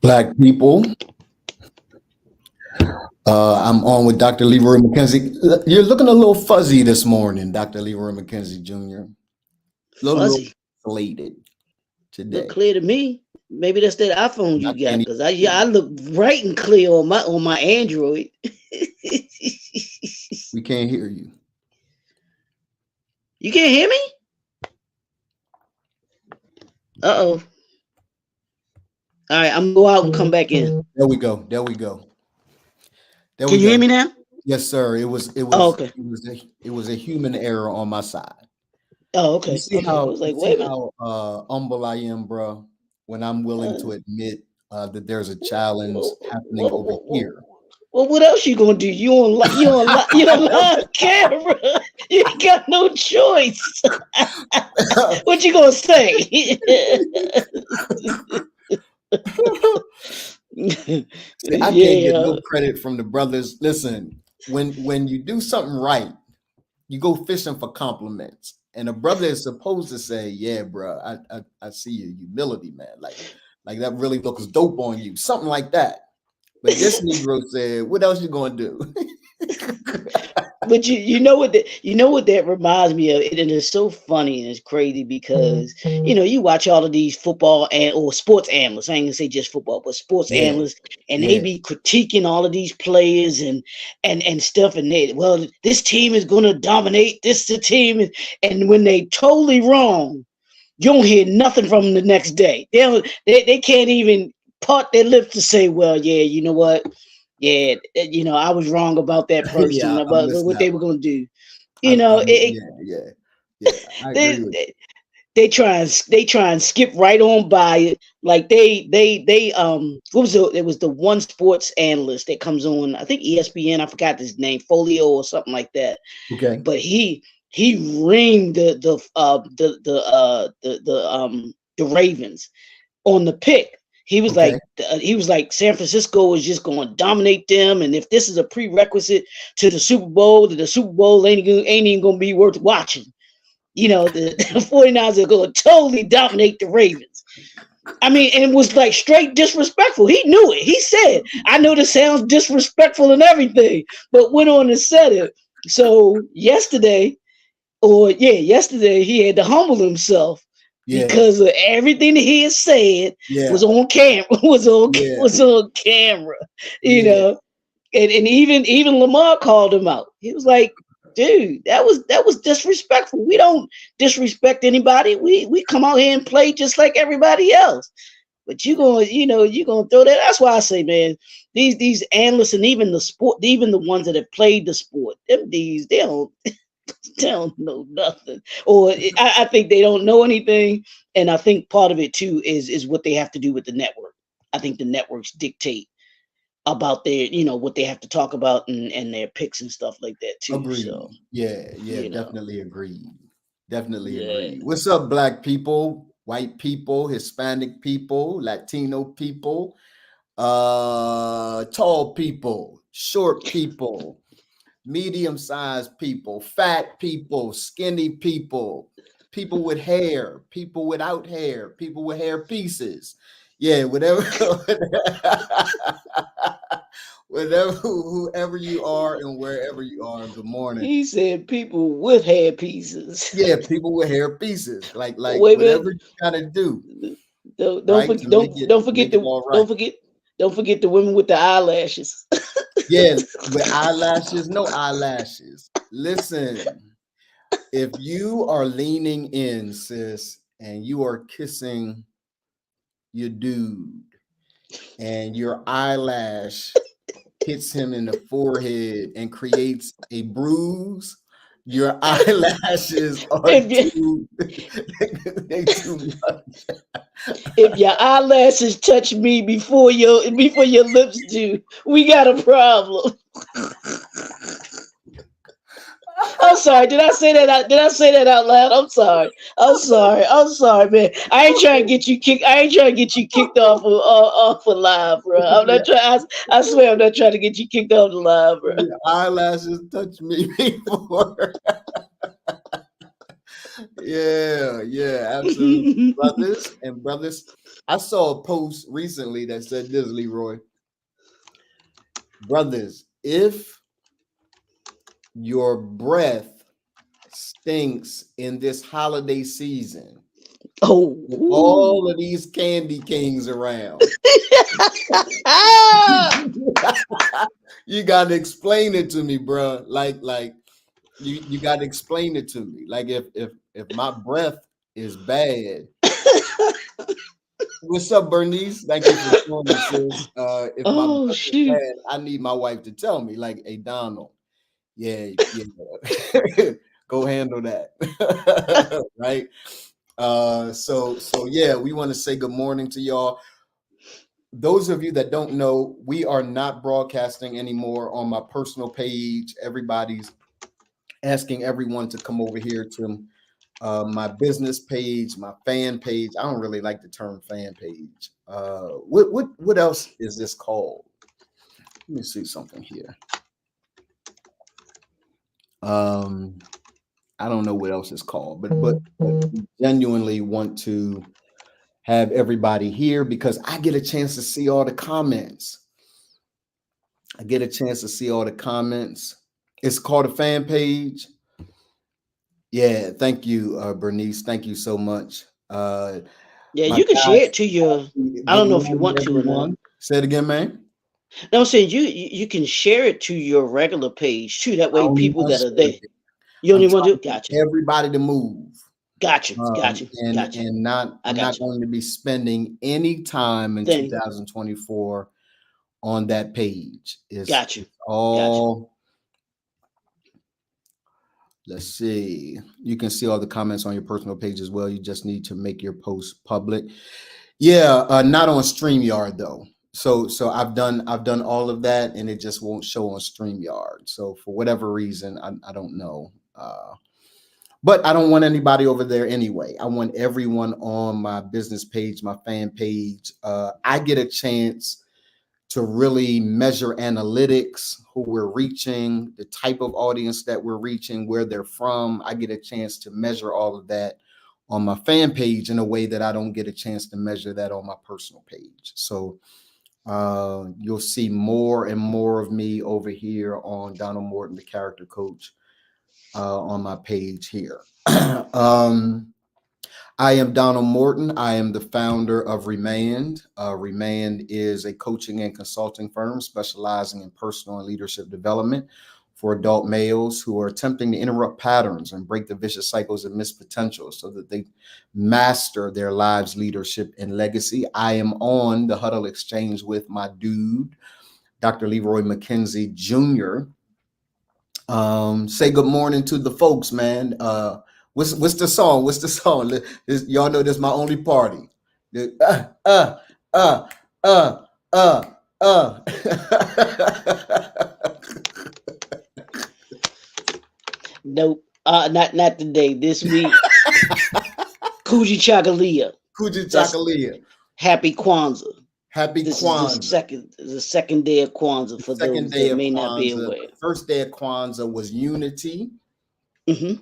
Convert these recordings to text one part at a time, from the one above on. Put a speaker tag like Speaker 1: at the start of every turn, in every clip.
Speaker 1: Black people. I'm on with Dr. Leroy McKenzie. You're looking a little fuzzy this morning, Dr. Leroy McKenzie Jr. A little
Speaker 2: Fuzzy.
Speaker 1: deflated
Speaker 2: Look
Speaker 1: today.
Speaker 2: clear to me. Maybe that's that iPhone
Speaker 1: I
Speaker 2: you got,
Speaker 1: can't
Speaker 2: because
Speaker 1: even
Speaker 2: I look bright and clear on my Android.
Speaker 1: we can't hear you.
Speaker 2: You can't hear me? Uh-oh. All right, I'm gonna go out and come back in.
Speaker 1: There we go. There we go. There we
Speaker 2: Can you hear
Speaker 1: go.
Speaker 2: me now?
Speaker 1: Yes, sir. It was it
Speaker 2: Oh,
Speaker 1: was
Speaker 2: okay.
Speaker 1: it was a it was a human error on my side.
Speaker 2: Oh,
Speaker 1: You
Speaker 2: okay.
Speaker 1: see
Speaker 2: Okay. I
Speaker 1: how
Speaker 2: was
Speaker 1: you
Speaker 2: like,
Speaker 1: see
Speaker 2: wait a minute.
Speaker 1: how humble I am, bro, when I'm willing
Speaker 2: Uh,
Speaker 1: to admit that there's a challenge
Speaker 2: well,
Speaker 1: happening over here.
Speaker 2: well, what else you gonna do? You on live camera. You ain't got no choice. What you gonna say?
Speaker 1: See, I can't get no
Speaker 2: Yeah.
Speaker 1: credit from the brothers. Listen, when you do something right, you go fishing for compliments, and a brother is supposed to say, "Yeah, bro, I see your humility, man. Like that really looks dope on you, something like that." But this Negro said, "What else you gonna do?"
Speaker 2: But you know what that reminds me of, and it's so funny and it's crazy because you watch all of these football or sports analysts. I ain't gonna say just football, but sports
Speaker 1: Yeah,
Speaker 2: analysts, and they
Speaker 1: yeah,
Speaker 2: be critiquing all of these players and stuff. And this team is gonna dominate. This the team, and when they totally wrong, you don't hear nothing from them the next day. They can't even part their lips to say, well, yeah, you know what? Yeah, I was wrong about that person,
Speaker 1: yeah. I
Speaker 2: about
Speaker 1: missed
Speaker 2: what
Speaker 1: that
Speaker 2: they were
Speaker 1: one.
Speaker 2: gonna do.
Speaker 1: I
Speaker 2: It,
Speaker 1: yeah, yeah, yeah. I agree
Speaker 2: they,
Speaker 1: with
Speaker 2: they they try and skip right on by it. Like they what was it was the one sports analyst that comes on, I think ESPN, I forgot his name, Folio or something like that.
Speaker 1: you. Okay,
Speaker 2: But he ringed the Ravens on the pick.
Speaker 1: okay.
Speaker 2: He was like San Francisco is just going to dominate them, and if this is a prerequisite to the Super Bowl, that the Super Bowl ain't even going to be worth watching. The 49ers are going to totally dominate the Ravens. I mean, and it was like straight disrespectful. He knew it. He said, I know this sounds disrespectful and everything, but went on and said it. So yesterday he had to humble himself
Speaker 1: Yeah,
Speaker 2: because of everything that he had said
Speaker 1: yeah,
Speaker 2: was on camera,
Speaker 1: yeah,
Speaker 2: was on camera, you
Speaker 1: yeah.
Speaker 2: know. And even Lamar called him out. He was like, dude, that was disrespectful. We don't disrespect anybody. We come out here and play just like everybody else. But you gonna throw that. That's why I say, man, these analysts and even the sport, even the ones that have played the sport, they don't know nothing, or I think they don't know anything. And I think part of it too is what they have to do with the network. I think the networks dictate about their, what they have to talk about, and their picks and stuff like that too. So,
Speaker 1: Agreed. Yeah, yeah.
Speaker 2: you know,
Speaker 1: Definitely agreed. Definitely
Speaker 2: yeah.
Speaker 1: agreed. What's up, Black people, white people, Hispanic people, Latino people, tall people, short people, medium-sized people, fat people, skinny people, people with hair, people without hair, people with hair pieces. Yeah, whatever, whatever, whoever you are and wherever you are. Good morning.
Speaker 2: He said people with hair pieces.
Speaker 1: Yeah, people with hair pieces, like
Speaker 2: Wait a
Speaker 1: whatever
Speaker 2: minute.
Speaker 1: you gotta do,
Speaker 2: Don't
Speaker 1: right, to
Speaker 2: forget don't forget
Speaker 1: make it all right.
Speaker 2: don't forget the women with the eyelashes.
Speaker 1: Yeah, with eyelashes, no eyelashes. Listen, if you are leaning in, sis, and you are kissing your dude, and your eyelash hits him in the forehead and creates a bruise, your eyelashes are
Speaker 2: if you
Speaker 1: too they too much.
Speaker 2: if your eyelashes touch me before your lips do, we got a problem. I'm sorry. Did I say that out? Did I say that out loud? I'm sorry. I'm sorry. I'm sorry, man. I ain't trying to get you kicked. I ain't trying to get you kicked off of live, bro. I'm not trying. I swear, I'm not trying to get you kicked off the live, bro.
Speaker 1: Your eyelashes touch me before. Yeah, absolutely. Brothers and brothers, I saw a post recently that said this, Leroy. Brothers, if your breath stinks in this holiday season
Speaker 2: Oh,
Speaker 1: with all of these candy kings around, you got to explain it to me, bro. Like you got to explain it to me. Like if my breath is bad. What's up, Bernice? Thank you for joining, sis. If my
Speaker 2: oh
Speaker 1: breath is
Speaker 2: shoot.
Speaker 1: bad, I need my wife to tell me, like, hey, Donald, yeah, go handle that. Right. So yeah, we want to say good morning to y'all. Those of you that don't know, we are not broadcasting anymore on my personal page. Everybody's asking everyone to come over here to my business page, my fan page. I don't really like the term fan page. What else is this called? Let me see something here. I don't know what else it's called, but we genuinely want to have everybody here because I get a chance to see all the comments. I get a chance to see all the comments. It's called a fan page. Yeah, thank you, Bernice. Thank you so much.
Speaker 2: Yeah,
Speaker 1: My
Speaker 2: you can share
Speaker 1: guys,
Speaker 2: it to your. I
Speaker 1: good
Speaker 2: don't know if you
Speaker 1: morning,
Speaker 2: want to or not.
Speaker 1: everyone. Say it again, man.
Speaker 2: No, I'm saying you can share it to your regular page too. That
Speaker 1: I
Speaker 2: way,
Speaker 1: don't even
Speaker 2: people
Speaker 1: want to
Speaker 2: that are
Speaker 1: share
Speaker 2: there.
Speaker 1: it.
Speaker 2: You don't
Speaker 1: I'm
Speaker 2: even want to
Speaker 1: trying
Speaker 2: do.
Speaker 1: to get
Speaker 2: Gotcha.
Speaker 1: everybody to move.
Speaker 2: Gotcha. Gotcha.
Speaker 1: And
Speaker 2: Gotcha.
Speaker 1: not
Speaker 2: I
Speaker 1: I'm
Speaker 2: got
Speaker 1: not
Speaker 2: you.
Speaker 1: going to be spending any time in
Speaker 2: Then
Speaker 1: 2024 on that page.
Speaker 2: got you.
Speaker 1: It's
Speaker 2: Got you.
Speaker 1: all, let's see. You can see all the comments on your personal page as well. You just need to make your post public. Yeah, not on StreamYard though. So I've done all of that and it just won't show on StreamYard. So for whatever reason, I don't know. But I don't want anybody over there anyway. I want everyone on my business page, my fan page. I get a chance to really measure analytics, who we're reaching, the type of audience that we're reaching, where they're from. I get a chance to measure all of that on my fan page in a way that I don't get a chance to measure that on my personal page. So you'll see more and more of me over here on Donald Morton, the character coach, on my page here. um, I am Donald Morton. I am the founder of Remand. Remand is a coaching and consulting firm specializing in personal and leadership development for adult males who are attempting to interrupt patterns and break the vicious cycles of missed potential so that they master their lives, leadership, and legacy. I am on the Huddle Exchange with my dude, Dr. Leroy McKenzie Jr. Say good morning to the folks, man. What's the song? What's the song? Y'all know this is my only party. Uh, uh, uh, uh.
Speaker 2: Nope. Not today. This week. Kujichagulia. That's
Speaker 1: Kujichagulia.
Speaker 2: Happy Kwanzaa.
Speaker 1: Happy
Speaker 2: This is
Speaker 1: Kwanzaa.
Speaker 2: the second day of Kwanzaa
Speaker 1: The
Speaker 2: for
Speaker 1: second
Speaker 2: those
Speaker 1: day
Speaker 2: that
Speaker 1: of
Speaker 2: may not be
Speaker 1: Kwanzaa.
Speaker 2: aware.
Speaker 1: The first day of Kwanzaa was unity.
Speaker 2: Hmm.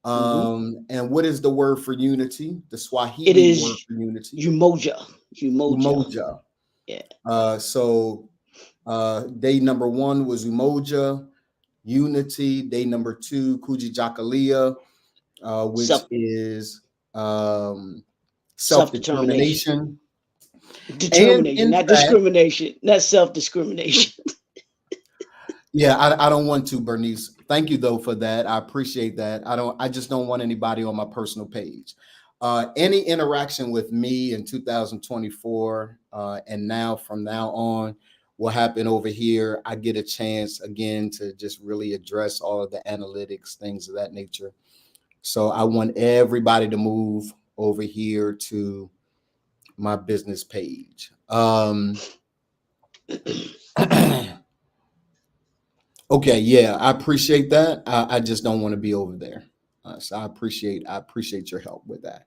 Speaker 2: Hmm.
Speaker 1: And what is the word for unity? The
Speaker 2: It
Speaker 1: Swahili word
Speaker 2: is
Speaker 1: for unity.
Speaker 2: Umoja. Umoja.
Speaker 1: Umoja.
Speaker 2: Yeah.
Speaker 1: So day number one was Umoja, unity. Day number two, Kujichagulia, which
Speaker 2: Self
Speaker 1: is
Speaker 2: self determination.
Speaker 1: self-determination. And
Speaker 2: Determination,
Speaker 1: in
Speaker 2: not
Speaker 1: fact,
Speaker 2: discrimination, not self discrimination.
Speaker 1: yeah, I don't want to, Bernice. Thank you though for that. I appreciate that. I just don't want anybody on my personal page. Any interaction with me in 2024 and now from now on will happen over here. I get a chance again to just really address all of the analytics, things of that nature. So I want everybody to move over here to my business page. Okay, yeah, I appreciate that. I just don't want to be over there. So I appreciate your help with that.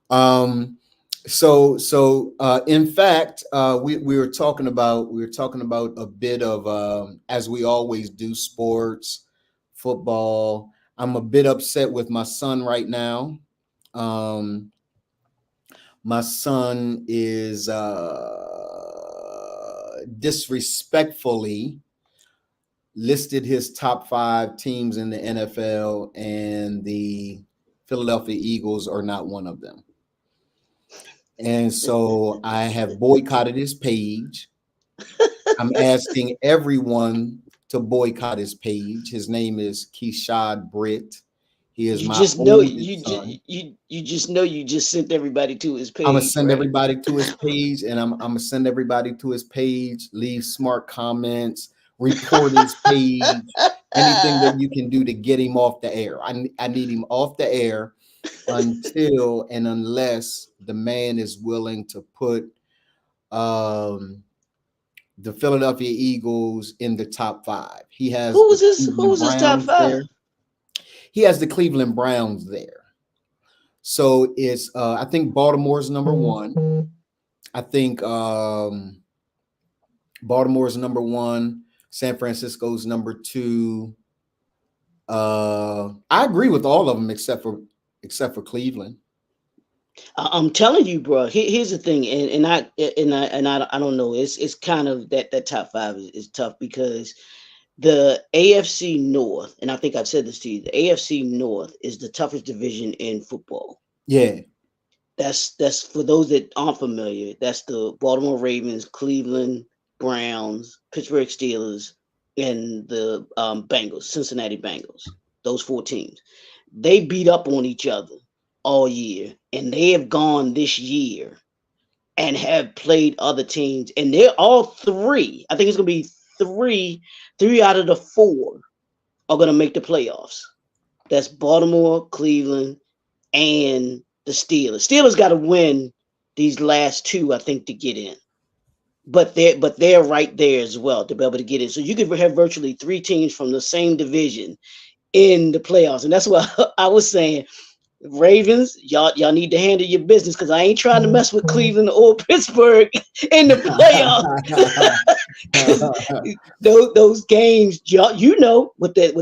Speaker 1: Um, so in fact, we were talking about a bit of as we always do, sports, football. I'm a bit upset with my son right now. Um, my son is disrespectfully listed his top 5 teams in the NFL, and the Philadelphia Eagles are not one of them. And so I have boycotted his page. I'm asking everyone to boycott his page. His name is Keshad Britt. He is
Speaker 2: You
Speaker 1: my
Speaker 2: just know
Speaker 1: oldest son.
Speaker 2: you just know you just sent everybody to his
Speaker 1: I'm gonna
Speaker 2: page,
Speaker 1: send
Speaker 2: right?
Speaker 1: everybody to his page, and I'm gonna send everybody to his page. Leave smart comments, report his page, anything that you can do to get him off the air. I need him off the air until and unless the man is willing to put the Philadelphia Eagles in the top 5. He has the
Speaker 2: Who
Speaker 1: Cleveland
Speaker 2: was his top
Speaker 1: Browns
Speaker 2: 5?
Speaker 1: there. He has the Cleveland Browns there. So it's I think Baltimore's number 1. I think Baltimore's number 1. San Francisco's number 2. I agree with all of them except for Cleveland.
Speaker 2: I'm telling you, bro. Here's the thing, and I don't know. It's kind of that top 5 is tough because the AFC North, and I think I've said this to you, the AFC North is the toughest division in football.
Speaker 1: Yeah.
Speaker 2: That's for those that aren't familiar. That's the Baltimore Ravens, Cleveland Browns, Pittsburgh Steelers, and the Bengals, Cincinnati Bengals. Those 4 teams. They beat up on each other all year, and they have gone this year and have played other teams, and they're all 3. I think it's gonna be three out of the 4 are gonna make the playoffs. That's Baltimore, Cleveland, and the Steelers. Steelers got to win these last 2, I think, to get in. But they're right there as well to be able to get in. So you could have virtually 3 teams from the same division in the playoffs, and that's why I was saying, Ravens, y'all need to handle your business because I ain't trying to mess with Cleveland or Pittsburgh in the playoffs. Because those games, you know, with the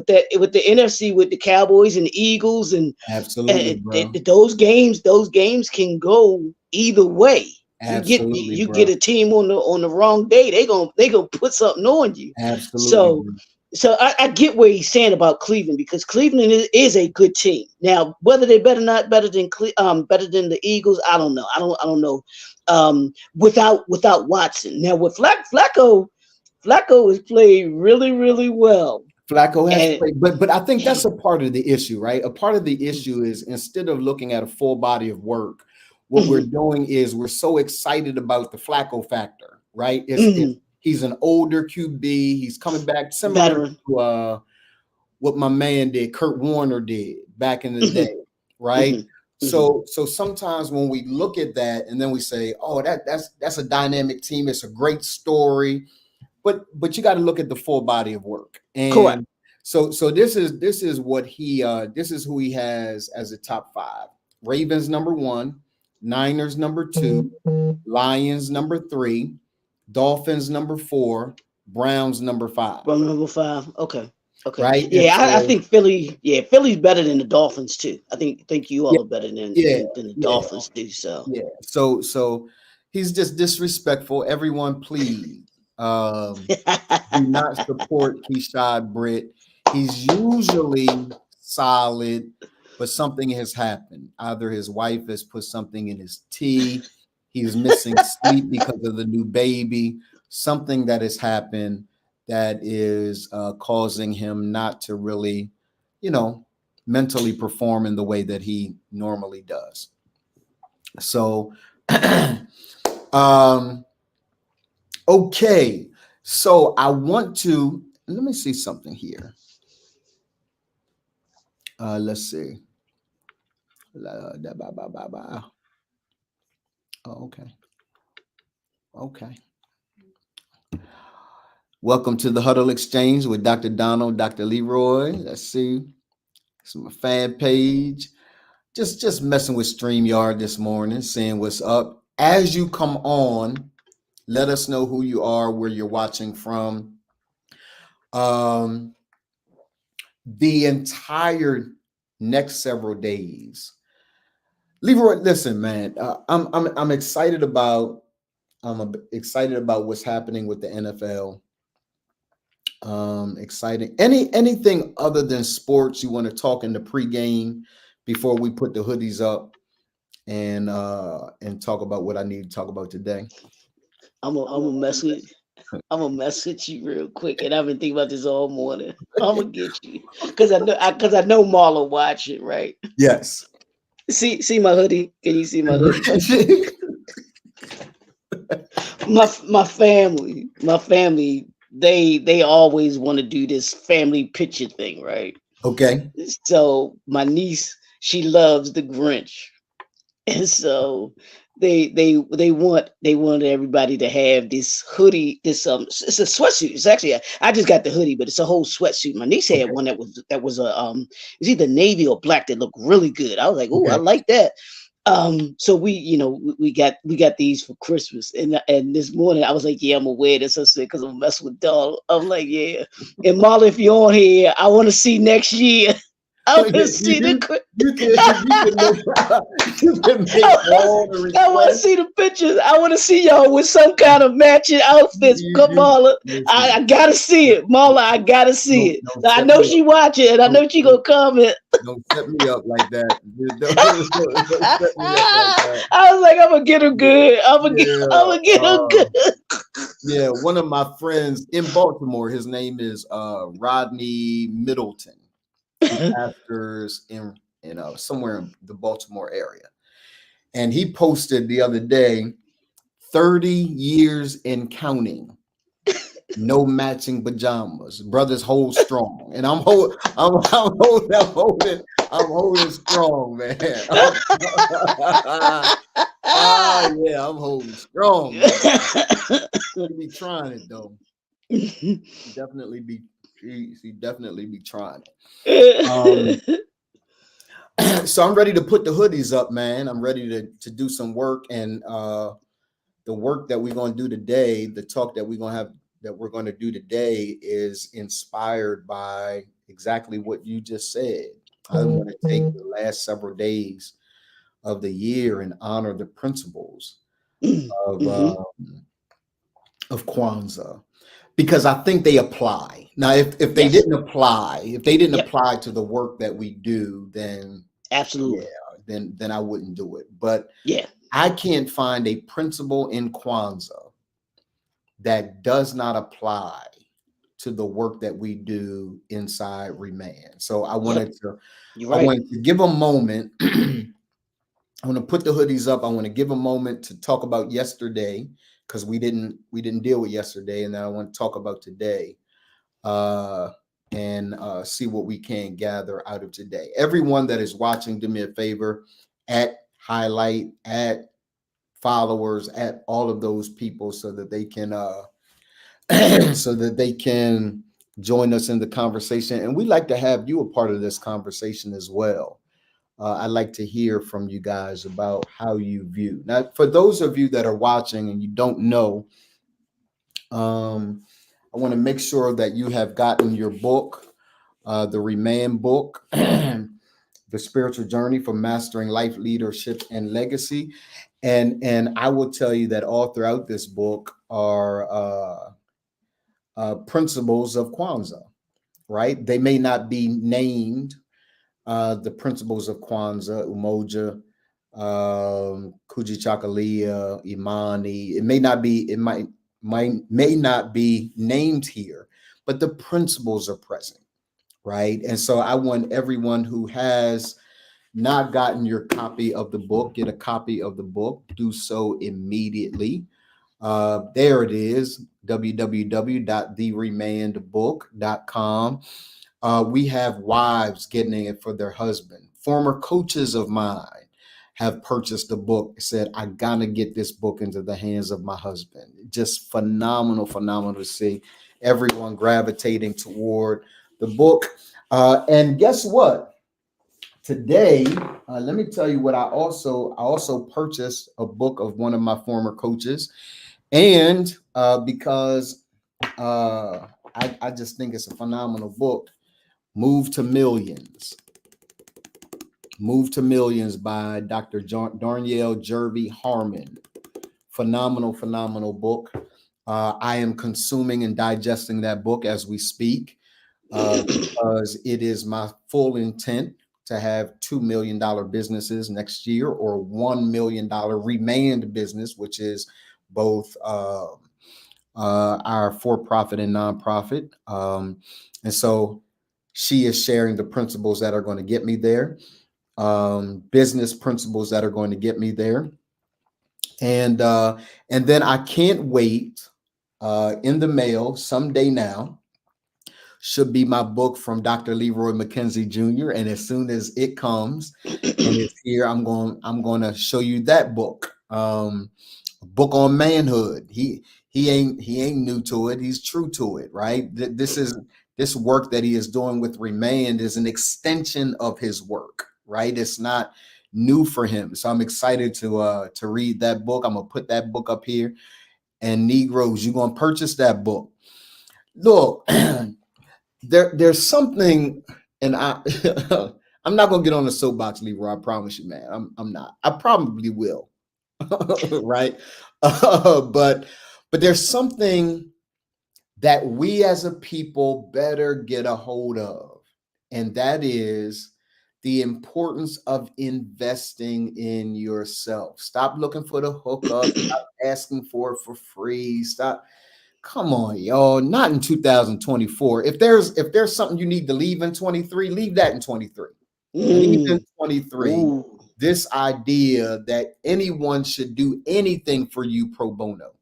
Speaker 2: NFC, with the Cowboys and the Eagles, and
Speaker 1: Absolutely, bro.
Speaker 2: those games can go either way.
Speaker 1: Absolutely,
Speaker 2: You
Speaker 1: bro.
Speaker 2: get a team on the wrong day, they gonna put something on you.
Speaker 1: Absolutely,
Speaker 2: So
Speaker 1: bro.
Speaker 2: so I get what he's saying about Cleveland because Cleveland is a good team. Now, whether they're better than the Eagles, I don't know. I don't know. Without Watson. Now with Flacco has played really, really well.
Speaker 1: Flacco has
Speaker 2: And
Speaker 1: played, but I think that's a part of the issue, right? A part of the issue is instead of looking at a full body of work, what we're doing is we're so excited about the Flacco factor, right? He's an older QB. He's coming back similar
Speaker 2: veteran.
Speaker 1: to what my man did, Kurt Warner did back in the day, right? So sometimes when we look at that and then we say, oh, that's a dynamic team. It's a great story. But you got to look at the full body of work.
Speaker 2: Correct.
Speaker 1: And so this is what this is who he has as a top 5. Ravens number 1, Niners number 2, Lions number 3, Dolphins number 4, Browns number 5.
Speaker 2: From number 5. Okay.
Speaker 1: Right. And
Speaker 2: Yeah, I
Speaker 1: so
Speaker 2: think Philly's better than the Dolphins too. I think you all
Speaker 1: yeah,
Speaker 2: are better than
Speaker 1: yeah,
Speaker 2: the
Speaker 1: yeah,
Speaker 2: Dolphins do. So
Speaker 1: yeah. So he's just disrespectful. Everyone, please do not support Keshad Britt. He's usually solid, but something has happened. Either his wife has put something in his tea, he's missing sleep because of the new baby, something that has happened that is causing him not to really, mentally perform in the way that he normally does. So, okay. So I want to let me see something here. Let's see. Oh, okay. Okay. Welcome to the Huddle Exchange with Dr. Donald, Dr. Leroy. Let's see. It's my fan page. Just messing with StreamYard this morning, seeing what's up. As you come on, let us know who you are, where you're watching from. the entire next several days. Leroy, listen, man, I'm excited about excited about what's happening with the NFL. Exciting. Anything other than sports you want to talk in the pregame before we put the hoodies up and talk about what I need to talk about today?
Speaker 2: I'm gonna mess with you real quick, and I've been thinking about this all morning. I'm gonna get you because I know Marla watch it, right?
Speaker 1: Yes.
Speaker 2: See my hoodie. Can you see my hoodie? My family, they always want to do this family picture thing, right?
Speaker 1: Okay.
Speaker 2: So my niece, she loves the Grinch, and so they want everybody to have this hoodie. This it's a sweatsuit. It's actually I just got the hoodie, but it's a whole sweatsuit. My niece had
Speaker 1: Okay.
Speaker 2: one that was a it's either navy or black that looked really good. I was like, oh, I
Speaker 1: Okay.
Speaker 2: like that. So we got these for Christmas, and this morning I was like, yeah, I'm gonna wear this. I said, because I'm messing with doll. I'm like, yeah. And Molly, if you're on here, I want to see next year. I want to see the.
Speaker 1: You can make all the
Speaker 2: I want to
Speaker 1: requests.
Speaker 2: see the pictures. I want to see y'all with some kind of matching outfits. Come, Marla. I
Speaker 1: Listen,
Speaker 2: gotta see it, Marla. I gotta see it.
Speaker 1: don't
Speaker 2: So I
Speaker 1: set
Speaker 2: know
Speaker 1: me up.
Speaker 2: she watching, and I
Speaker 1: Don't,
Speaker 2: know she
Speaker 1: don't,
Speaker 2: gonna comment.
Speaker 1: don't set me up like that. Don't set me up like that.
Speaker 2: I was like, I'm gonna get her good.
Speaker 1: Yeah.
Speaker 2: I'm gonna get her good.
Speaker 1: Yeah. One of my friends in Baltimore, his name is Rodney Middleton. He pastors in somewhere in the Baltimore area. And he posted the other day, 30 years in counting, no matching pajamas. Brothers hold strong. And I'm holding strong, man. Yeah, I'm holding strong, man. He be trying it though. Definitely be he definitely be trying it. So I'm ready to put the hoodies up, man. I'm ready to do some work, and the work that we're going to do today, the talk that we're going to do today is inspired by exactly what you just said. I want to take the last several days of the year and honor the principles of of Kwanzaa, because I think they apply. Now, if they
Speaker 2: Yes.
Speaker 1: didn't apply, if they didn't
Speaker 2: Yep.
Speaker 1: apply to the work that we do, then yeah,
Speaker 2: Absolutely.
Speaker 1: then I wouldn't do it. But
Speaker 2: Yeah.
Speaker 1: I can't find a principle in Kwanzaa that does not apply to the work that we do inside Remand. So
Speaker 2: Yep. You're
Speaker 1: I
Speaker 2: right.
Speaker 1: wanted to give a moment. I want to put the hoodies up. I want to give a moment to talk about yesterday, because we didn't deal with yesterday, and then I want to talk about today, uh, and see what we can gather out of today. Everyone that is watching, do me a favor, at highlight, at followers, at all of those people, so that they can so that they can join us in the conversation. And we like to have you a part of this conversation as well. I'd like to hear from you guys about how you view. Now, for those of you that are watching and you don't know, I want to make sure that you have gotten your book, the Remand book, The Spiritual Journey for Mastering Life, Leadership, and Legacy. And I will tell you that all throughout this book are principles of Kwanzaa, right? They may not be named the principles of Kwanzaa, Umoja, Kujichagulia, Imani. May not be named here, but the principles are present, right? And so I want everyone who has not gotten your copy of the book, get a copy of the book, do so immediately. There it is, www.theremandbook.com. We have wives getting it for their husband. Former coaches of mine have purchased the book, said, I gotta get this book into the hands of my husband. Just phenomenal, phenomenal to see everyone gravitating toward the book. And guess what? Today, let me tell you what I also purchased a book of one of my former coaches, and because I just think it's a phenomenal book. Move to Millions. Move to Millions by Dr. Darnielle Jervey Harmon. Phenomenal book. I am consuming and digesting that book as we speak, because it is my full intent to have $2 million businesses next year, or $1 million remand business, which is both our for-profit and nonprofit. And so she is sharing the principles that are going to get me there, business principles that are going to get me there. And then I can't wait, in the mail someday now should be my book from Dr. Leroy McKenzie Jr. And as soon as it comes and it's here, I'm going to show you that book. A book on manhood. He ain't new to it. He's true to it, right? This work that he is doing with Remand is an extension of his work, right? It's not new for him. So I'm excited to read that book. I'm gonna put that book up here. And Negroes, you're gonna purchase that book. Look, there's something, and I'm not gonna get on the soapbox, Leroy. I promise you, man. I'm not. I probably will, right? But there's something that we as a people better get a hold of, and that is the importance of investing in yourself. Stop looking for the hookup. Stop asking for it for free. Stop. Come on, y'all. Not in 2024. If there's something you need to leave in 23, leave that in 23. Leave in 23.
Speaker 2: Ooh.
Speaker 1: This idea that anyone should do anything for you pro bono.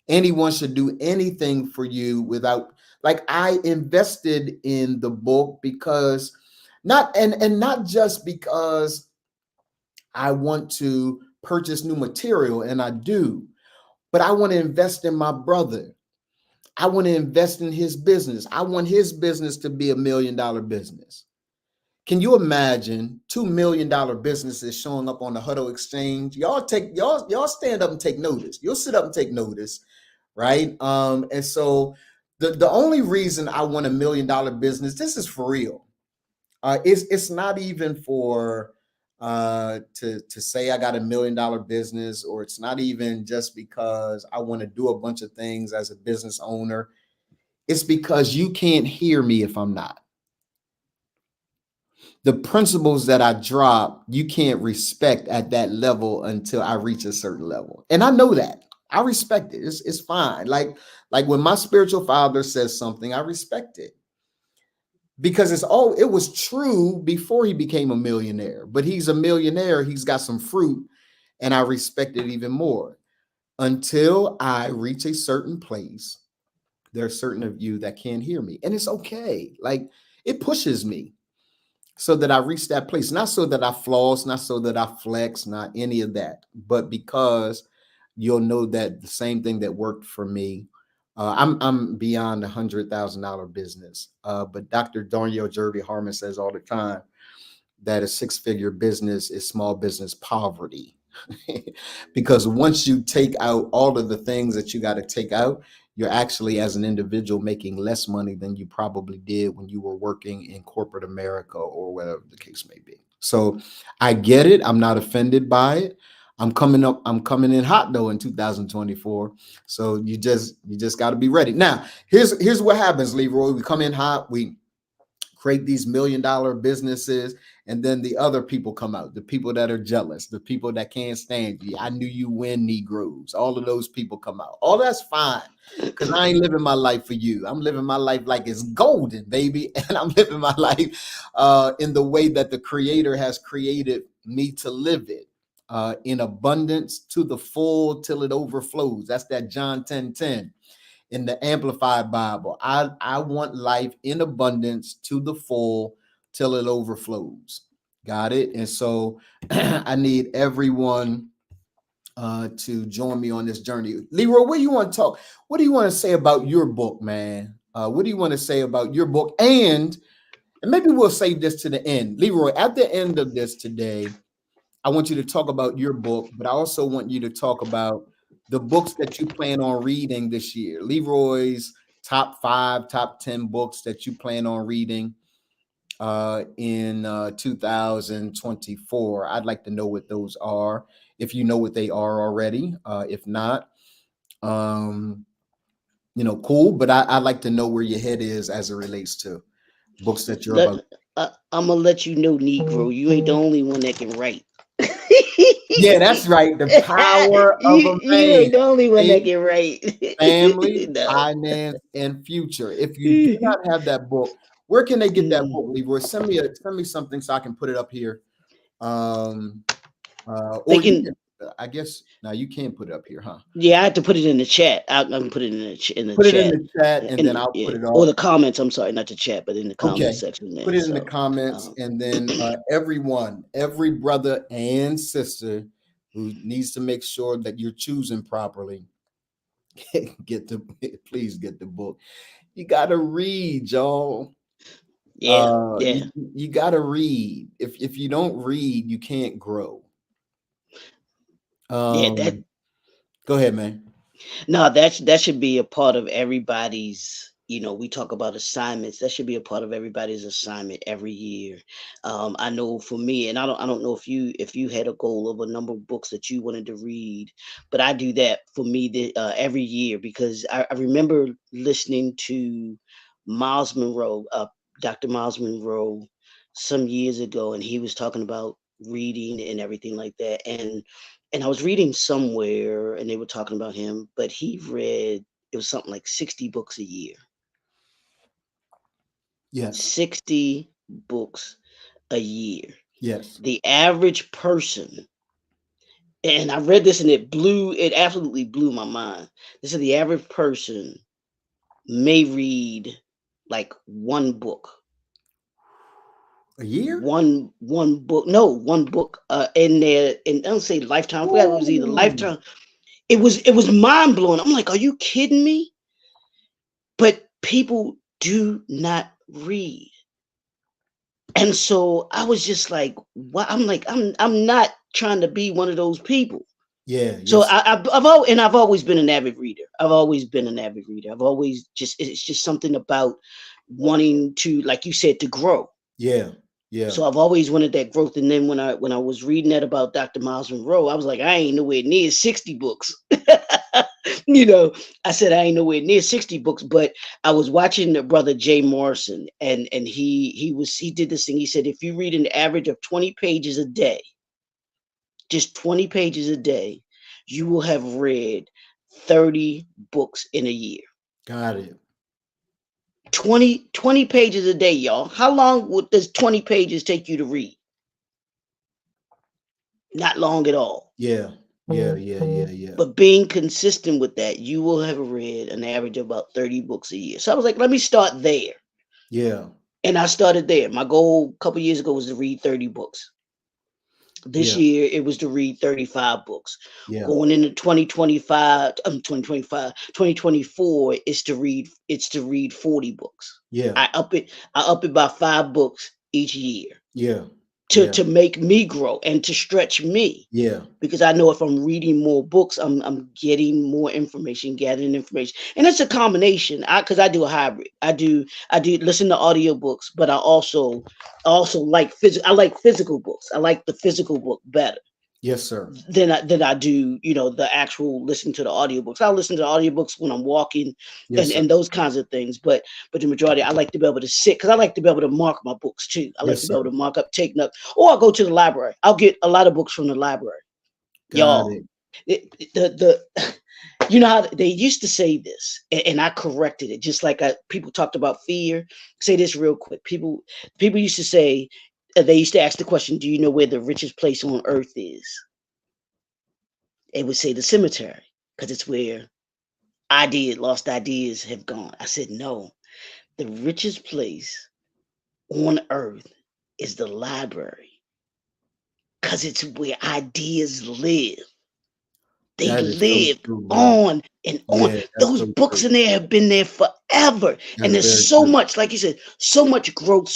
Speaker 1: Anyone should do anything for you without, like, I invested in the book because not just because I want to purchase new material, and I do, but I want to invest in my brother. I want to invest in his business. I want his business to be $1 million business. Can you imagine $2 million businesses showing up on the Huddle Exchange? Y'all stand up and take notice. You'll sit up and take notice, right? And so the only reason I want $1 million business, this is for real. It's not even for to say I got $1 million business, or it's not even just because I want to do a bunch of things as a business owner. It's because you can't hear me if I'm not. The principles that I drop, you can't respect at that level until I reach a certain level. And I know that. I respect it. It's fine. Like when my spiritual father says something, I respect it. Because it was true before he became a millionaire. But he's a millionaire, he's got some fruit, and I respect it even more. Until I reach a certain place, there are certain of you that can't hear me. And it's okay. Like, it pushes me so that I reach that place. Not so that I floss, not so that I flex, not any of that, but because you'll know that the same thing that worked for me. I'm beyond $100,000 business. But Dr. Darnielle Jervey Harmon says all the time that a six-figure business is small business poverty. Because once you take out all of the things that you got to take out, you're actually, as an individual, making less money than you probably did when you were working in corporate America or whatever the case may be. So I get it. I'm not offended by it. I'm coming in hot though in 2024. So you just got to be ready. Now, here's what happens, Leroy. We come in hot, we create these $1 million businesses, and then the other people come out, the people that are jealous, the people that can't stand you. I knew you win, Negroes. All of those people come out. All that's fine, because I ain't living my life for you. I'm living my life like it's golden, baby. And I'm living my life in the way that the Creator has created me to live it. In abundance to the full till it overflows. That's that John 10:10 in the Amplified Bible. I want life in abundance to the full till it overflows. Got it? And so I need everyone to join me on this journey. Leroy, what do you want to talk? What do you want to say about your book, man? What do you want to say about your book? And maybe we'll save this to the end. Leroy, at the end of this today, I want you to talk about your book, but I also want you to talk about the books that you plan on reading this year. Leroy's top 5, top 10 books that you plan on reading. in 2024. I'd like to know what those are, if you know what they are already. If not, um, cool. But I'd like to know where your head is as it relates to books that you're
Speaker 2: Let,
Speaker 1: about.
Speaker 2: I'm gonna let you know, Negro. You ain't the only one that can write.
Speaker 1: Yeah, that's right. The power of a
Speaker 2: you
Speaker 1: man.
Speaker 2: ain't the only one that
Speaker 1: Faith,
Speaker 2: can write.
Speaker 1: family,
Speaker 2: No.
Speaker 1: finance, and future. If you do not have that book, where can they get that book, Leroy? Send me something so I can put it up here. Um,
Speaker 2: They
Speaker 1: or you
Speaker 2: can.
Speaker 1: can, I guess now you can put it up here, huh?
Speaker 2: Yeah, I have to put it in the chat. I can put it in the
Speaker 1: Put it in
Speaker 2: chat,
Speaker 1: the chat and then I'll put
Speaker 2: yeah,
Speaker 1: it
Speaker 2: or
Speaker 1: up.
Speaker 2: the comments. I'm sorry, not the chat, but in the comment
Speaker 1: Okay.
Speaker 2: section
Speaker 1: Put
Speaker 2: there.
Speaker 1: it in the
Speaker 2: So,
Speaker 1: comments
Speaker 2: um,
Speaker 1: and then everyone, every brother and sister who needs to make sure that you're choosing properly, get the please get the book. You gotta read, y'all.
Speaker 2: yeah, yeah,
Speaker 1: You gotta read. If you don't read, you can't grow.
Speaker 2: yeah. That
Speaker 1: Go ahead, man.
Speaker 2: No, that should be a part of everybody's. We talk about assignments. That should be a part of everybody's assignment every year. I know for me, and I don't know if you had a goal of a number of books that you wanted to read, but I do that for me every year because I remember listening to Miles Monroe, Dr. Miles Monroe, some years ago, and he was talking about reading and everything like that, and I was reading somewhere and they were talking about him, but he read it was something like 60 books a year.
Speaker 1: Yes.
Speaker 2: 60 books a year.
Speaker 1: Yes.
Speaker 2: The average person, and I read this and it absolutely blew my mind. This is the average person may read like one book.
Speaker 1: A year?
Speaker 2: One book. No, one book in there, and I don't say lifetime. I forgot it was either
Speaker 1: Ooh.
Speaker 2: lifetime. It was mind blowing. I'm like, are you kidding me? But people do not read. And so I was just like, what? I'm like, I'm not trying to be one of those people.
Speaker 1: Yeah,
Speaker 2: So
Speaker 1: yes.
Speaker 2: I've always been an avid reader. I've always been an avid reader. I've always it's just something about wanting to, like you said, to grow.
Speaker 1: Yeah. Yeah.
Speaker 2: So I've always wanted that growth. And then when I was reading that about Dr. Miles Monroe, I was like, I ain't nowhere near 60 books. you know, I said I ain't nowhere near 60 books, but I was watching the brother Jay Morrison, and he did this thing. He said if you read an average of 20 pages a day, just 20 pages a day, you will have read 30 books in a year.
Speaker 1: Got it.
Speaker 2: 20 pages a day, y'all. How long does 20 pages take you to read? Not long at all.
Speaker 1: Yeah. Yeah. Yeah. Yeah. Yeah.
Speaker 2: But being consistent with that, you will have read an average of about 30 books a year. So I was like, let me start there.
Speaker 1: Yeah.
Speaker 2: And I started there. My goal a couple years ago was to read 30 books. This
Speaker 1: Yeah.
Speaker 2: year it was to read 35 books.
Speaker 1: Yeah.
Speaker 2: Going into 2024 is to read 40 books.
Speaker 1: Yeah.
Speaker 2: I up it by 5 books each year
Speaker 1: Yeah.
Speaker 2: to
Speaker 1: Yeah.
Speaker 2: to make me grow and to stretch me.
Speaker 1: Yeah.
Speaker 2: Because I know if I'm reading more books, I'm getting more information, gathering information, and it's a combination. Because I do a hybrid. I do listen to audiobooks, but I also like physical. I like physical books. I like the physical book better
Speaker 1: Yes, sir.
Speaker 2: than I do the actual listening to the audiobooks. I listen to audiobooks when I'm walking
Speaker 1: Yes,
Speaker 2: and
Speaker 1: sir.
Speaker 2: and those kinds of things. But the majority, I like to be able to sit because I like to be able to mark my books too. I like
Speaker 1: Yes,
Speaker 2: to be able
Speaker 1: sir.
Speaker 2: to mark up, take notes, or I'll go to the library. I'll get a lot of books from the library.
Speaker 1: Got
Speaker 2: Y'all,
Speaker 1: it.
Speaker 2: the you know how they used to say this, and I corrected it. Just like people talked about fear. Say this real quick. People used to say they used to ask the question, "Do you know where the richest place on earth is?" They would say the cemetery because it's where lost ideas have gone. I said no. The richest place on earth is the library because it's where ideas live. They
Speaker 1: That is so
Speaker 2: live
Speaker 1: true, bro.
Speaker 2: on and on.
Speaker 1: Yeah, that's
Speaker 2: Those
Speaker 1: so
Speaker 2: books
Speaker 1: true.
Speaker 2: in there have been there forever. And
Speaker 1: That's
Speaker 2: there's
Speaker 1: very
Speaker 2: so
Speaker 1: true.
Speaker 2: much, like you said, so much growth,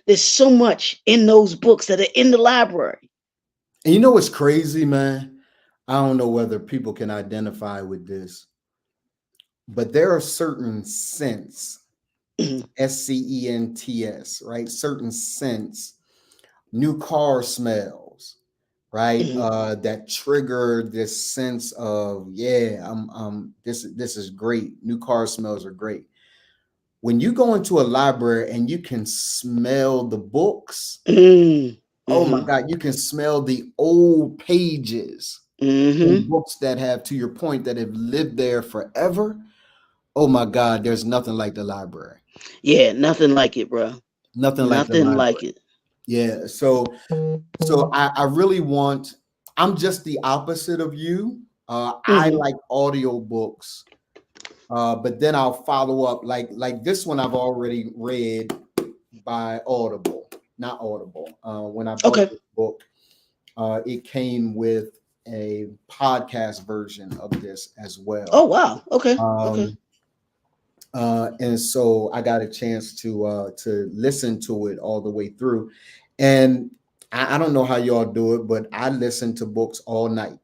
Speaker 2: there's so much in those books that are in the library.
Speaker 1: And you know what's crazy, man? I don't know whether people can identify with this, but there are certain scents
Speaker 2: Mhm.
Speaker 1: SCENTS, right? Certain scents, new car smells, right?
Speaker 2: Mhm.
Speaker 1: That trigger this sense of, yeah, this is great. New car smells are great. When you go into a library and you can smell the books,
Speaker 2: Mhm.
Speaker 1: oh my
Speaker 2: Mhm.
Speaker 1: God, you can smell the old pages in
Speaker 2: Mhm.
Speaker 1: books that have, to your point, that have lived there forever. Oh my God, there's nothing like the library.
Speaker 2: Yeah, nothing like it, bro.
Speaker 1: Nothing like the
Speaker 2: Nothing like
Speaker 1: library.
Speaker 2: it.
Speaker 1: Yeah. So I really want, I'm just the opposite of you. I
Speaker 2: Mhm.
Speaker 1: like audiobooks, but then I'll follow up like this one I've already read by Audible, not Audible. When I bought
Speaker 2: Okay.
Speaker 1: this book, it came with a podcast version of this as well.
Speaker 2: Oh wow. Okay. Okay.
Speaker 1: Um, and so I got a chance to listen to it all the way through. And I don't know how y'all do it, but I listen to books all night.